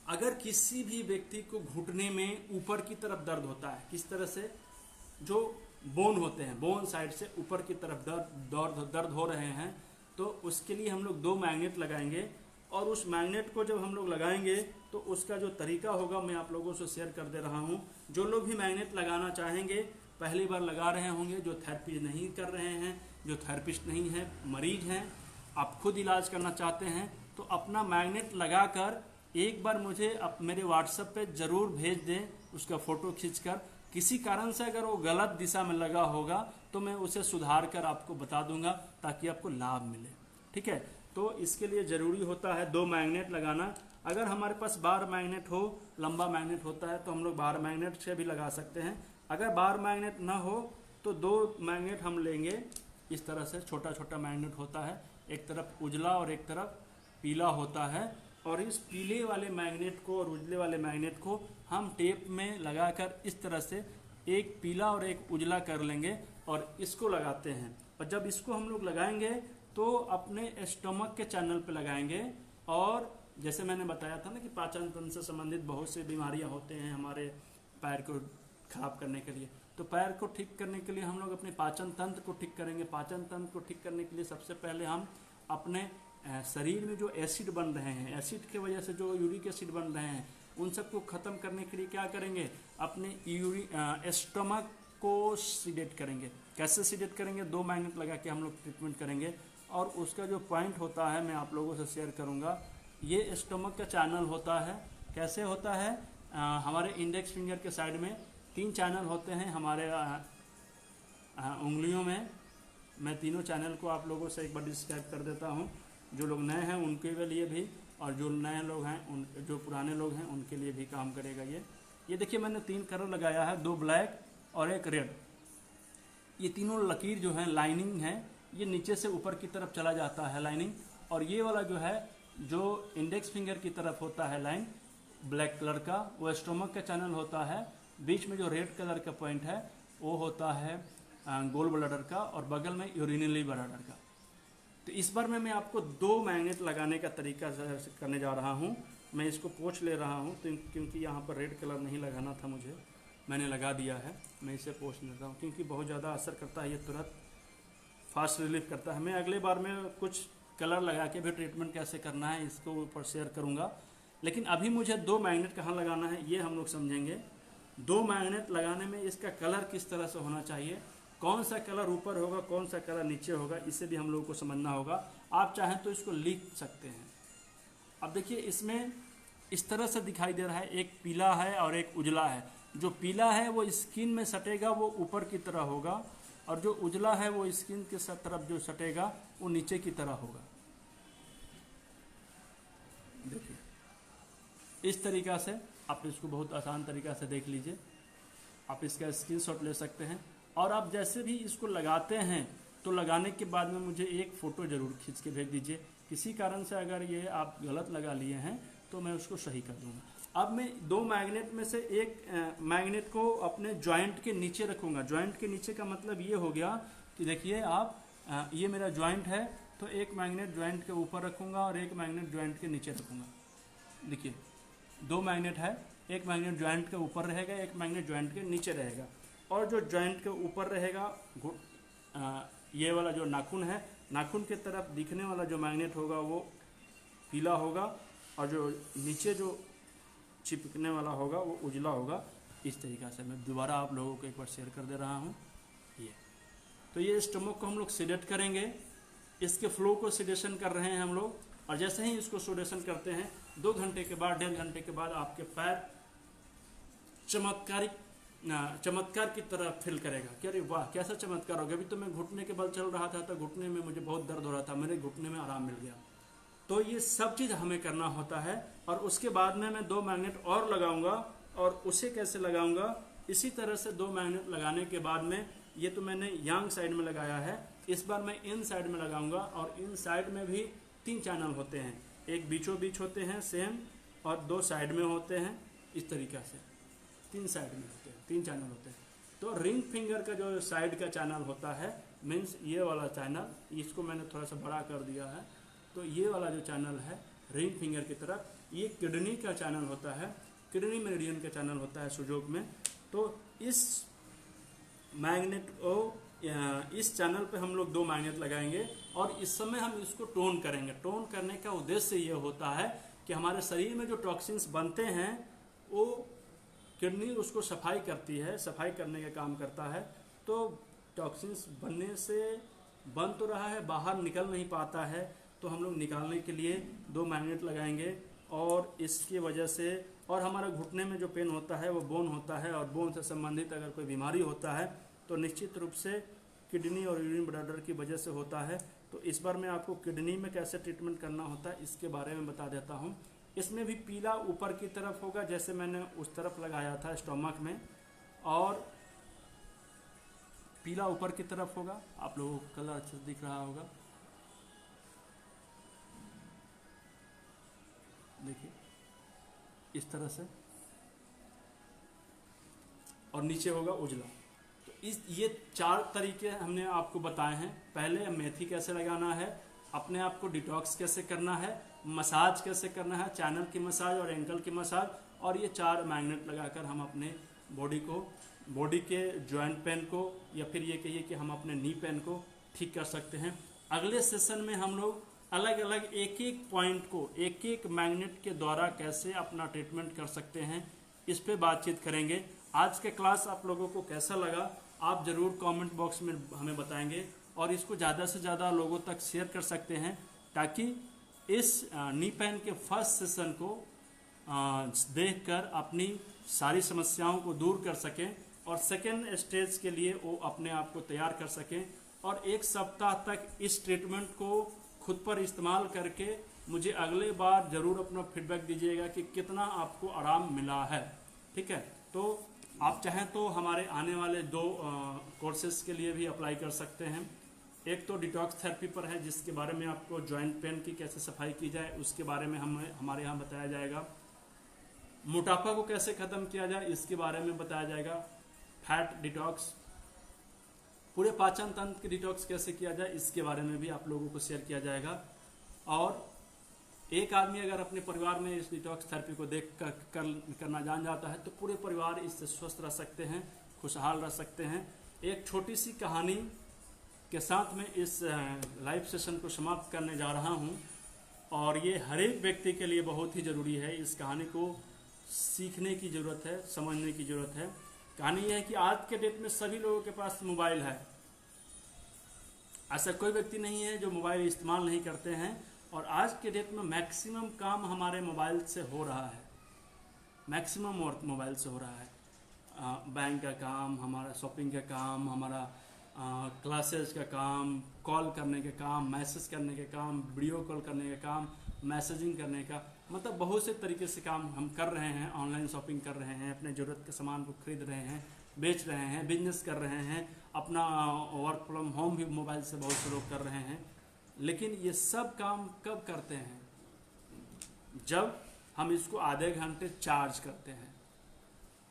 Speaker 1: अगर किसी भी व्यक्ति को घुटने में ऊपर की तरफ दर्द होता है, किस तरह से, जो बोन होते हैं, बोन साइड से ऊपर की तरफ दर्द हो रहे हैं, तो उसके लिए हम लोग 2 मैग्नेट लगाएंगे। और उस मैग्नेट को जब हम लोग लगाएंगे तो उसका जो तरीका होगा मैं आप लोगों से शेयर कर दे रहा हूँ। जो लोग भी मैग्नेट लगाना चाहेंगे, पहली बार लगा रहे होंगे, जो थेरेपी नहीं कर रहे हैं, जो थेरेपिस्ट नहीं है, मरीज हैं, आप खुद इलाज करना चाहते हैं, तो अपना मैग्नेट लगाकर एक बार मुझे मेरे व्हाट्सएप पे ज़रूर भेज दें, उसका फ़ोटो खींचकर। किसी कारण से अगर वो गलत दिशा में लगा होगा तो मैं उसे सुधार कर आपको बता दूंगा, ताकि आपको लाभ मिले। ठीक है, तो इसके लिए ज़रूरी होता है 2 मैग्नेट लगाना। अगर हमारे पास बार मैग्नेट हो, लंबा मैग्नेट होता है, तो हम लोग बार मैग्नेट से भी लगा सकते हैं। अगर बार मैग्नेट ना हो तो 2 मैग्नेट हम लेंगे। इस तरह से छोटा छोटा मैग्नेट होता है, एक तरफ उजला और एक तरफ पीला होता है। और इस पीले वाले मैग्नेट को और उजले वाले मैग्नेट को हम टेप में लगाकर इस तरह से एक पीला और एक उजला कर लेंगे और इसको लगाते हैं। और जब इसको हम लोग लगाएंगे तो अपने स्टमक के चैनल पे लगाएंगे। और जैसे मैंने बताया था ना कि पाचन तंत्र से संबंधित बहुत सी बीमारियां होते हैं हमारे पैर को खराब करने के लिए, तो पैर को ठीक करने के लिए हम लोग अपने पाचन तंत्र को ठीक करेंगे। पाचन तंत्र को ठीक करने के लिए सबसे पहले हम अपने शरीर में जो एसिड बन रहे हैं, एसिड की वजह से जो यूरिक एसिड बन रहे हैं, उन सबको ख़त्म करने के लिए क्या करेंगे, अपने स्टमक को सीडेट करेंगे। कैसे सीडेट करेंगे, 2 मैग्नेट लगा के हम लोग ट्रीटमेंट करेंगे। और उसका जो पॉइंट होता है मैं आप लोगों से शेयर करूंगा। ये स्टमक का चैनल होता है। कैसे होता है, हमारे इंडेक्स फिंगर के साइड में 3 चैनल होते हैं हमारे उंगलियों में। मैं तीनों चैनल को आप लोगों से एक बार डिस्क्राइब कर देता हूँ, जो लोग नए हैं उनके लिए भी, और जो नए लोग हैं जो पुराने लोग हैं उनके लिए भी काम करेगा ये देखिए मैंने 3 कलर लगाया है, 2 ब्लैक और 1 रेड। ये तीनों लकीर जो है, लाइनिंग है, ये नीचे से ऊपर की तरफ चला जाता है लाइनिंग। और ये वाला जो है, जो इंडेक्स फिंगर की तरफ होता है लाइन ब्लैक कलर का, वो स्टोमक का चैनल होता है। बीच में जो रेड कलर का पॉइंट है वो होता है गोल ब्लैडर का, और बगल में यूरिनरी ब्लैडर का। तो इस बार मैं आपको 2 मैग्नेट लगाने का तरीका करने जा रहा हूँ। मैं इसको पोंछ ले रहा हूँ, तो क्योंकि यहाँ पर रेड कलर नहीं लगाना था मुझे, मैंने लगा दिया है। मैं इसे पोंछ लेता हूँ क्योंकि बहुत ज़्यादा असर करता है, ये तुरंत फास्ट रिलीफ करता है। मैं अगले बार में कुछ कलर लगा के भी ट्रीटमेंट कैसे करना है इसको ऊपर शेयर करूँगा। लेकिन अभी मुझे 2 मैग्नेट कहाँ लगाना है ये हम लोग समझेंगे। 2 मैग्नेट लगाने में इसका कलर किस तरह से होना चाहिए, कौन सा कलर ऊपर होगा, कौन सा कलर नीचे होगा, इसे भी हम लोगों को समझना होगा। आप चाहें तो इसको लिख सकते हैं। अब देखिए इसमें इस तरह से दिखाई दे रहा है, एक पीला है और एक उजला है। जो पीला है वो स्किन में सटेगा, वो ऊपर की तरह होगा, और जो उजला है वो स्किन के तरफ जो सटेगा वो नीचे की तरह होगा। देखिए इस तरीका से आप इसको बहुत आसान तरीका से देख लीजिए। आप इसका स्क्रीनशॉट ले सकते हैं। और आप जैसे भी इसको लगाते हैं तो लगाने के बाद में मुझे एक फ़ोटो ज़रूर खींच के भेज दीजिए। किसी कारण से अगर ये आप गलत लगा लिए हैं तो मैं उसको सही कर दूंगा। अब मैं 2 मैग्नेट में से एक मैग्नेट को अपने जॉइंट के नीचे रखूंगा। जॉइंट के नीचे का मतलब ये हो गया कि देखिए आप, ये मेरा जॉइंट है, तो एक मैग्नेट जॉइंट के ऊपर रखूंगा और एक मैग्नेट जॉइंट के नीचे रखूंगा। देखिए 2 मैग्नेट है, एक मैग्नेट जॉइंट के ऊपर रहेगा, एक मैग्नेट जॉइंट के नीचे रहेगा। और जो जॉइंट के ऊपर रहेगा, ये वाला जो नाखून है, नाखून के तरफ दिखने वाला जो मैग्नेट होगा वो पीला होगा, और जो नीचे जो चिपकने वाला होगा वो उजला होगा। इस तरीक़ा से मैं दोबारा आप लोगों को एक बार शेयर कर दे रहा हूँ। तो ये स्टमक को हम लोग सीडेट करेंगे, इसके फ्लो को सीडेशन कर रहे हैं हम लोग। और जैसे ही इसको सीडेशन करते हैं 2 घंटे के बाद, 1.5 घंटे के बाद आपके पैर चमत्कार की तरह फील करेगा कि अरे वाह कैसा चमत्कार हो गया। अभी तो मैं घुटने के बल चल रहा था तो घुटने में मुझे बहुत दर्द हो रहा था, मेरे घुटने में आराम मिल गया। तो ये सब चीज़ हमें करना होता है। और उसके बाद में मैं 2 मैग्नेट और लगाऊंगा। और उसे कैसे लगाऊंगा, इसी तरह से 2 मैग्नेट लगाने के बाद में, ये तो मैंने यांग साइड में लगाया है, इस बार मैं इन साइड में लगाऊंगा। और इन साइड में भी 3 चैनल होते हैं, एक बीचों बीच होते हैं सेम, और 2 साइड में होते हैं इस तरीक़ा से, 3 साइड में होते हैं, 3 चैनल होते हैं। तो रिंग फिंगर का जो साइड का चैनल होता है, मीन्स ये वाला चैनल, इसको मैंने थोड़ा सा बड़ा कर दिया है, तो ये वाला जो चैनल है रिंग फिंगर की तरफ, ये किडनी का चैनल होता है, किडनी मेरिडियन का चैनल होता है सुजोग में। तो इस मैग्नेट को, इस चैनल पे हम लोग 2 मैग्नेट लगाएंगे और इस समय हम इसको टोन करेंगे। टोन करने का उद्देश्य ये होता है कि हमारे शरीर में जो टॉक्सिन्स बनते हैं वो किडनी उसको सफाई करती है, सफाई करने का काम करता है। तो टॉक्सिन्स बनने से बन तो रहा है, बाहर निकल नहीं पाता है, तो हम लोग निकालने के लिए 2 मैग्नेट लगाएंगे। और इसकी वजह से, और हमारा घुटने में जो पेन होता है वो बोन होता है, और बोन से संबंधित अगर कोई बीमारी होता है तो निश्चित रूप से किडनी और यूरिन ब्लैडर की वजह से होता है। तो इस बार मैं आपको किडनी में कैसे ट्रीटमेंट करना होता है इसके बारे में बता देता हूँ। इसमें भी पीला ऊपर की तरफ होगा, जैसे मैंने उस तरफ लगाया था स्टोमक में, और पीला ऊपर की तरफ होगा। आप लोगों को कलर अच्छे से दिख रहा होगा, देखिए इस तरह से, और नीचे होगा उजला। तो ये 4 तरीके हमने आपको बताए हैं। पहले मेथी कैसे लगाना है, अपने आप को डिटॉक्स कैसे करना है, मसाज कैसे करना है, चैनल की मसाज और एंकल की मसाज, और ये 4 मैग्नेट लगाकर हम अपने बॉडी के जॉइंट पेन को, या फिर ये कहिए कि हम अपने नी पेन को ठीक कर सकते हैं। अगले सेशन में हम लोग अलग अलग एक एक पॉइंट को एक एक मैग्नेट के द्वारा कैसे अपना ट्रीटमेंट कर सकते हैं, इस पे बातचीत करेंगे। आज का क्लास आप लोगों को कैसा लगा आप ज़रूर कमेंट बॉक्स में हमें बताएंगे, और इसको ज़्यादा से ज़्यादा लोगों तक शेयर कर सकते हैं, ताकि इस नी पेन के फर्स्ट सेशन को देखकर अपनी सारी समस्याओं को दूर कर सकें, और सेकेंड स्टेज के लिए वो अपने आप को तैयार कर सकें। और 1 सप्ताह तक इस ट्रीटमेंट को खुद पर इस्तेमाल करके मुझे अगले बार ज़रूर अपना फीडबैक दीजिएगा कि कितना आपको आराम मिला है। ठीक है, तो आप चाहें तो हमारे आने वाले 2 कोर्सेज के लिए भी अप्लाई कर सकते हैं। एक तो डिटॉक्स थेरेपी पर है, जिसके बारे में आपको जॉइंट पेन की कैसे सफाई की जाए उसके बारे में हमारे यहाँ बताया जाएगा। मोटापा को कैसे ख़त्म किया जाए इसके बारे में बताया जाएगा। फैट डिटॉक्स, पूरे पाचन तंत्र की डिटॉक्स कैसे किया जाए इसके बारे में भी आप लोगों को शेयर किया जाएगा। और एक आदमी अगर अपने परिवार में इस डिटॉक्स थेरेपी को देख करना जान जाता है तो पूरे परिवार इससे स्वस्थ रह सकते हैं, खुशहाल रह सकते हैं। एक छोटी सी कहानी के साथ में इस लाइव सेशन को समाप्त करने जा रहा हूं, और ये हर एक व्यक्ति के लिए बहुत ही ज़रूरी है। इस कहानी को सीखने की ज़रूरत है, समझने की ज़रूरत है। कहानी यह है कि आज के डेट में सभी लोगों के पास मोबाइल है, ऐसा कोई व्यक्ति नहीं है जो मोबाइल इस्तेमाल नहीं करते हैं। और आज के डेट में मैक्सिमम काम हमारे मोबाइल से हो रहा है, मैक्सिमम वर्क मोबाइल से हो रहा है। बैंक का काम, हमारा शॉपिंग का काम, हमारा क्लासेस का काम, कॉल करने के काम, मैसेज करने के काम, वीडियो कॉल करने का काम, मैसेजिंग करने का, मतलब बहुत से तरीके से काम हम कर रहे हैं। ऑनलाइन शॉपिंग कर रहे हैं, अपने ज़रूरत के सामान को खरीद रहे हैं, बेच रहे हैं, बिजनेस कर रहे हैं, अपना वर्क फ्रॉम होम भी मोबाइल से बहुत से लोग कर रहे हैं। लेकिन ये सब काम कब करते हैं? जब हम इसको आधे घंटे चार्ज करते हैं।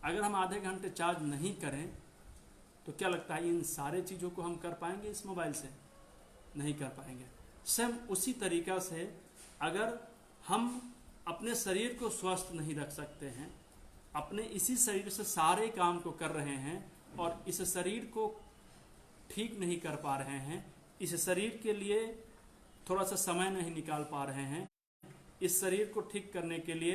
Speaker 1: अगर हम आधे घंटे चार्ज नहीं करें तो क्या लगता है इन सारे चीज़ों को हम कर पाएंगे इस मोबाइल से? नहीं कर पाएंगे। सेम उसी तरीक़ा से अगर हम अपने शरीर को स्वस्थ नहीं रख सकते हैं, अपने इसी शरीर से सारे काम को कर रहे हैं और इस शरीर को ठीक नहीं कर पा रहे हैं, इस शरीर के लिए थोड़ा सा समय नहीं निकाल पा रहे हैं, इस शरीर को ठीक करने के लिए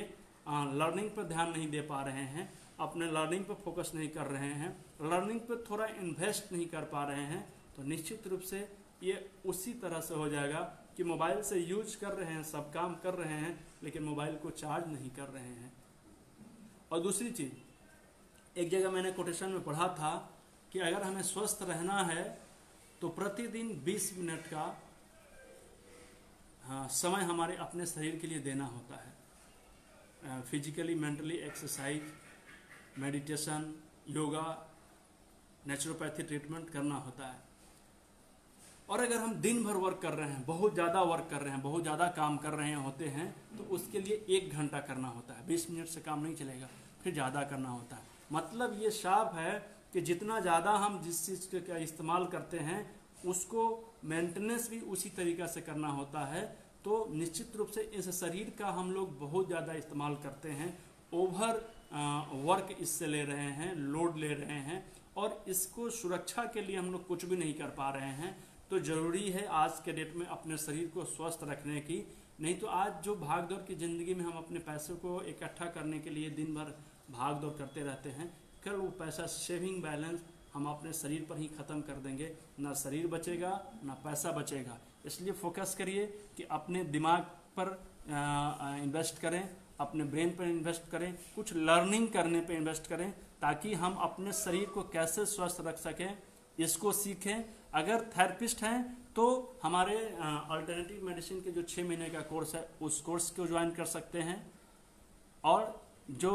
Speaker 1: लर्निंग पर ध्यान नहीं दे पा रहे हैं, अपने लर्निंग पर फोकस नहीं कर रहे हैं, लर्निंग पर थोड़ा इन्वेस्ट नहीं कर पा रहे हैं, तो निश्चित रूप से ये उसी तरह से हो जाएगा कि मोबाइल से यूज कर रहे हैं, सब काम कर रहे हैं, लेकिन मोबाइल को चार्ज नहीं कर रहे हैं। और दूसरी चीज़, एक जगह मैंने कोटेशन में पढ़ा था कि अगर हमें स्वस्थ रहना है तो प्रतिदिन 20 मिनट का समय हमारे अपने शरीर के लिए देना होता है। Physically, mentally exercise, meditation, yoga, naturopathy treatment करना होता है। और अगर हम दिन भर वर्क कर रहे हैं, बहुत ज़्यादा वर्क कर रहे हैं, बहुत ज़्यादा काम कर रहे होते हैं, तो उसके लिए 1 घंटा करना होता है। 20 मिनट से काम नहीं चलेगा, फिर ज़्यादा करना होता है। मतलब ये साफ है कि जितना ज़्यादा हम जिस चीज़ का इस्तेमाल करते हैं उसको मेंटेनेंस भी उसी तरीक़ा से करना होता है। तो निश्चित रूप से इस शरीर का हम लोग बहुत ज़्यादा इस्तेमाल करते हैं, ओवर वर्क इससे ले रहे हैं, लोड ले रहे हैं, और इसको सुरक्षा के लिए हम लोग कुछ भी नहीं कर पा रहे हैं। तो ज़रूरी है आज के डेट में अपने शरीर को स्वस्थ रखने की। नहीं तो आज जो भाग दौड़ की ज़िंदगी में हम अपने पैसों को इकट्ठा करने के लिए दिन भर भाग दौड़ करते रहते हैं, कल वो पैसा सेविंग बैलेंस हम अपने शरीर पर ही ख़त्म कर देंगे। ना शरीर बचेगा, ना पैसा बचेगा। इसलिए फोकस करिए कि अपने दिमाग पर इन्वेस्ट करें, अपने ब्रेन पर इन्वेस्ट करें, कुछ लर्निंग करने पर इन्वेस्ट करें, ताकि हम अपने शरीर को कैसे स्वस्थ रख सकें इसको सीखें। अगर थेरेपिस्ट हैं तो हमारे अल्टरनेटिव मेडिसिन के जो 6 महीने का कोर्स है उस कोर्स को ज्वाइन कर सकते हैं। और जो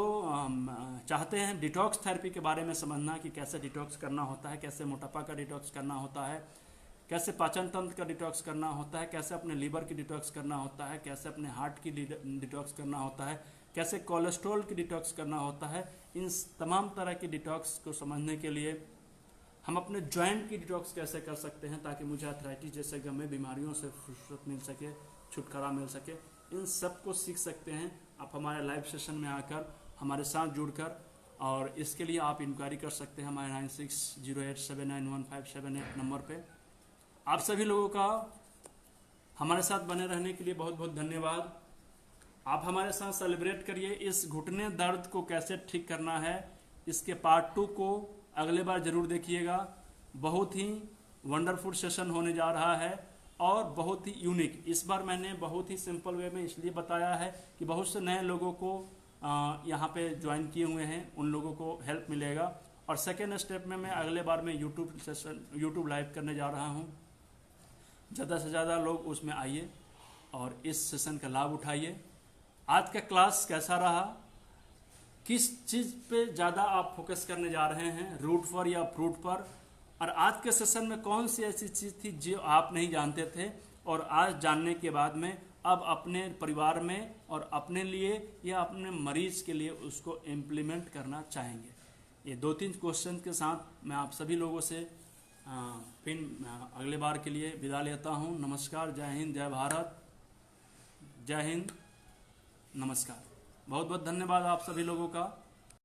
Speaker 1: चाहते हैं डिटॉक्स थेरेपी के बारे में समझना कि कैसे डिटॉक्स करना होता है, कैसे मोटापा का डिटॉक्स करना होता है, कैसे पाचन तंत्र का डिटॉक्स करना होता है, कैसे अपने लीवर की डिटॉक्स करना होता है, कैसे अपने हार्ट की डिटॉक्स करना होता है, कैसे कोलेस्ट्रॉल की डिटॉक्स करना होता है, इन तमाम तरह की डिटॉक्स को समझने के लिए हम अपने जॉइंट की डिटॉक्स कैसे कर सकते हैं ताकि मुझे आर्थराइटिस जैसे गंभीर बीमारियों से फुर्सत मिल सके, छुटकारा मिल सके, इन सब को सीख सकते हैं आप हमारे लाइव सेशन में आकर हमारे साथ जुड़कर। और इसके लिए आप इंक्वायरी कर सकते हैं हमारे 9608791578 नंबर पे। आप सभी लोगों का हमारे साथ बने रहने के लिए बहुत बहुत धन्यवाद। आप हमारे साथ सेलिब्रेट करिए। इस घुटने दर्द को कैसे ठीक करना है, इसके पार्ट 2 को अगले बार जरूर देखिएगा। बहुत ही वंडरफुल सेशन होने जा रहा है और बहुत ही यूनिक। इस बार मैंने बहुत ही सिंपल वे में इसलिए बताया है कि बहुत से नए लोगों को यहाँ पे ज्वाइन किए हुए हैं, उन लोगों को हेल्प मिलेगा। और सेकेंड स्टेप में मैं अगले बार में यूट्यूब लाइव करने जा रहा हूँ। ज़्यादा से ज़्यादा लोग उसमें आइए और इस सेशन का लाभ उठाइए। आज का क्लास कैसा रहा, किस चीज़ पे ज़्यादा आप फोकस करने जा रहे हैं, रूट पर या फ्रूट पर, और आज के सेशन में कौन सी ऐसी चीज़ थी जो आप नहीं जानते थे और आज जानने के बाद में अब अपने परिवार में और अपने लिए या अपने मरीज के लिए उसको इम्प्लीमेंट करना चाहेंगे। ये 2-3 क्वेश्चन के साथ मैं आप सभी लोगों से फिर अगले बार के लिए विदा लेता हूँ। नमस्कार, जय हिंद, जय भारत, जय हिंद, नमस्कार। बहुत बहुत धन्यवाद आप सभी लोगों का।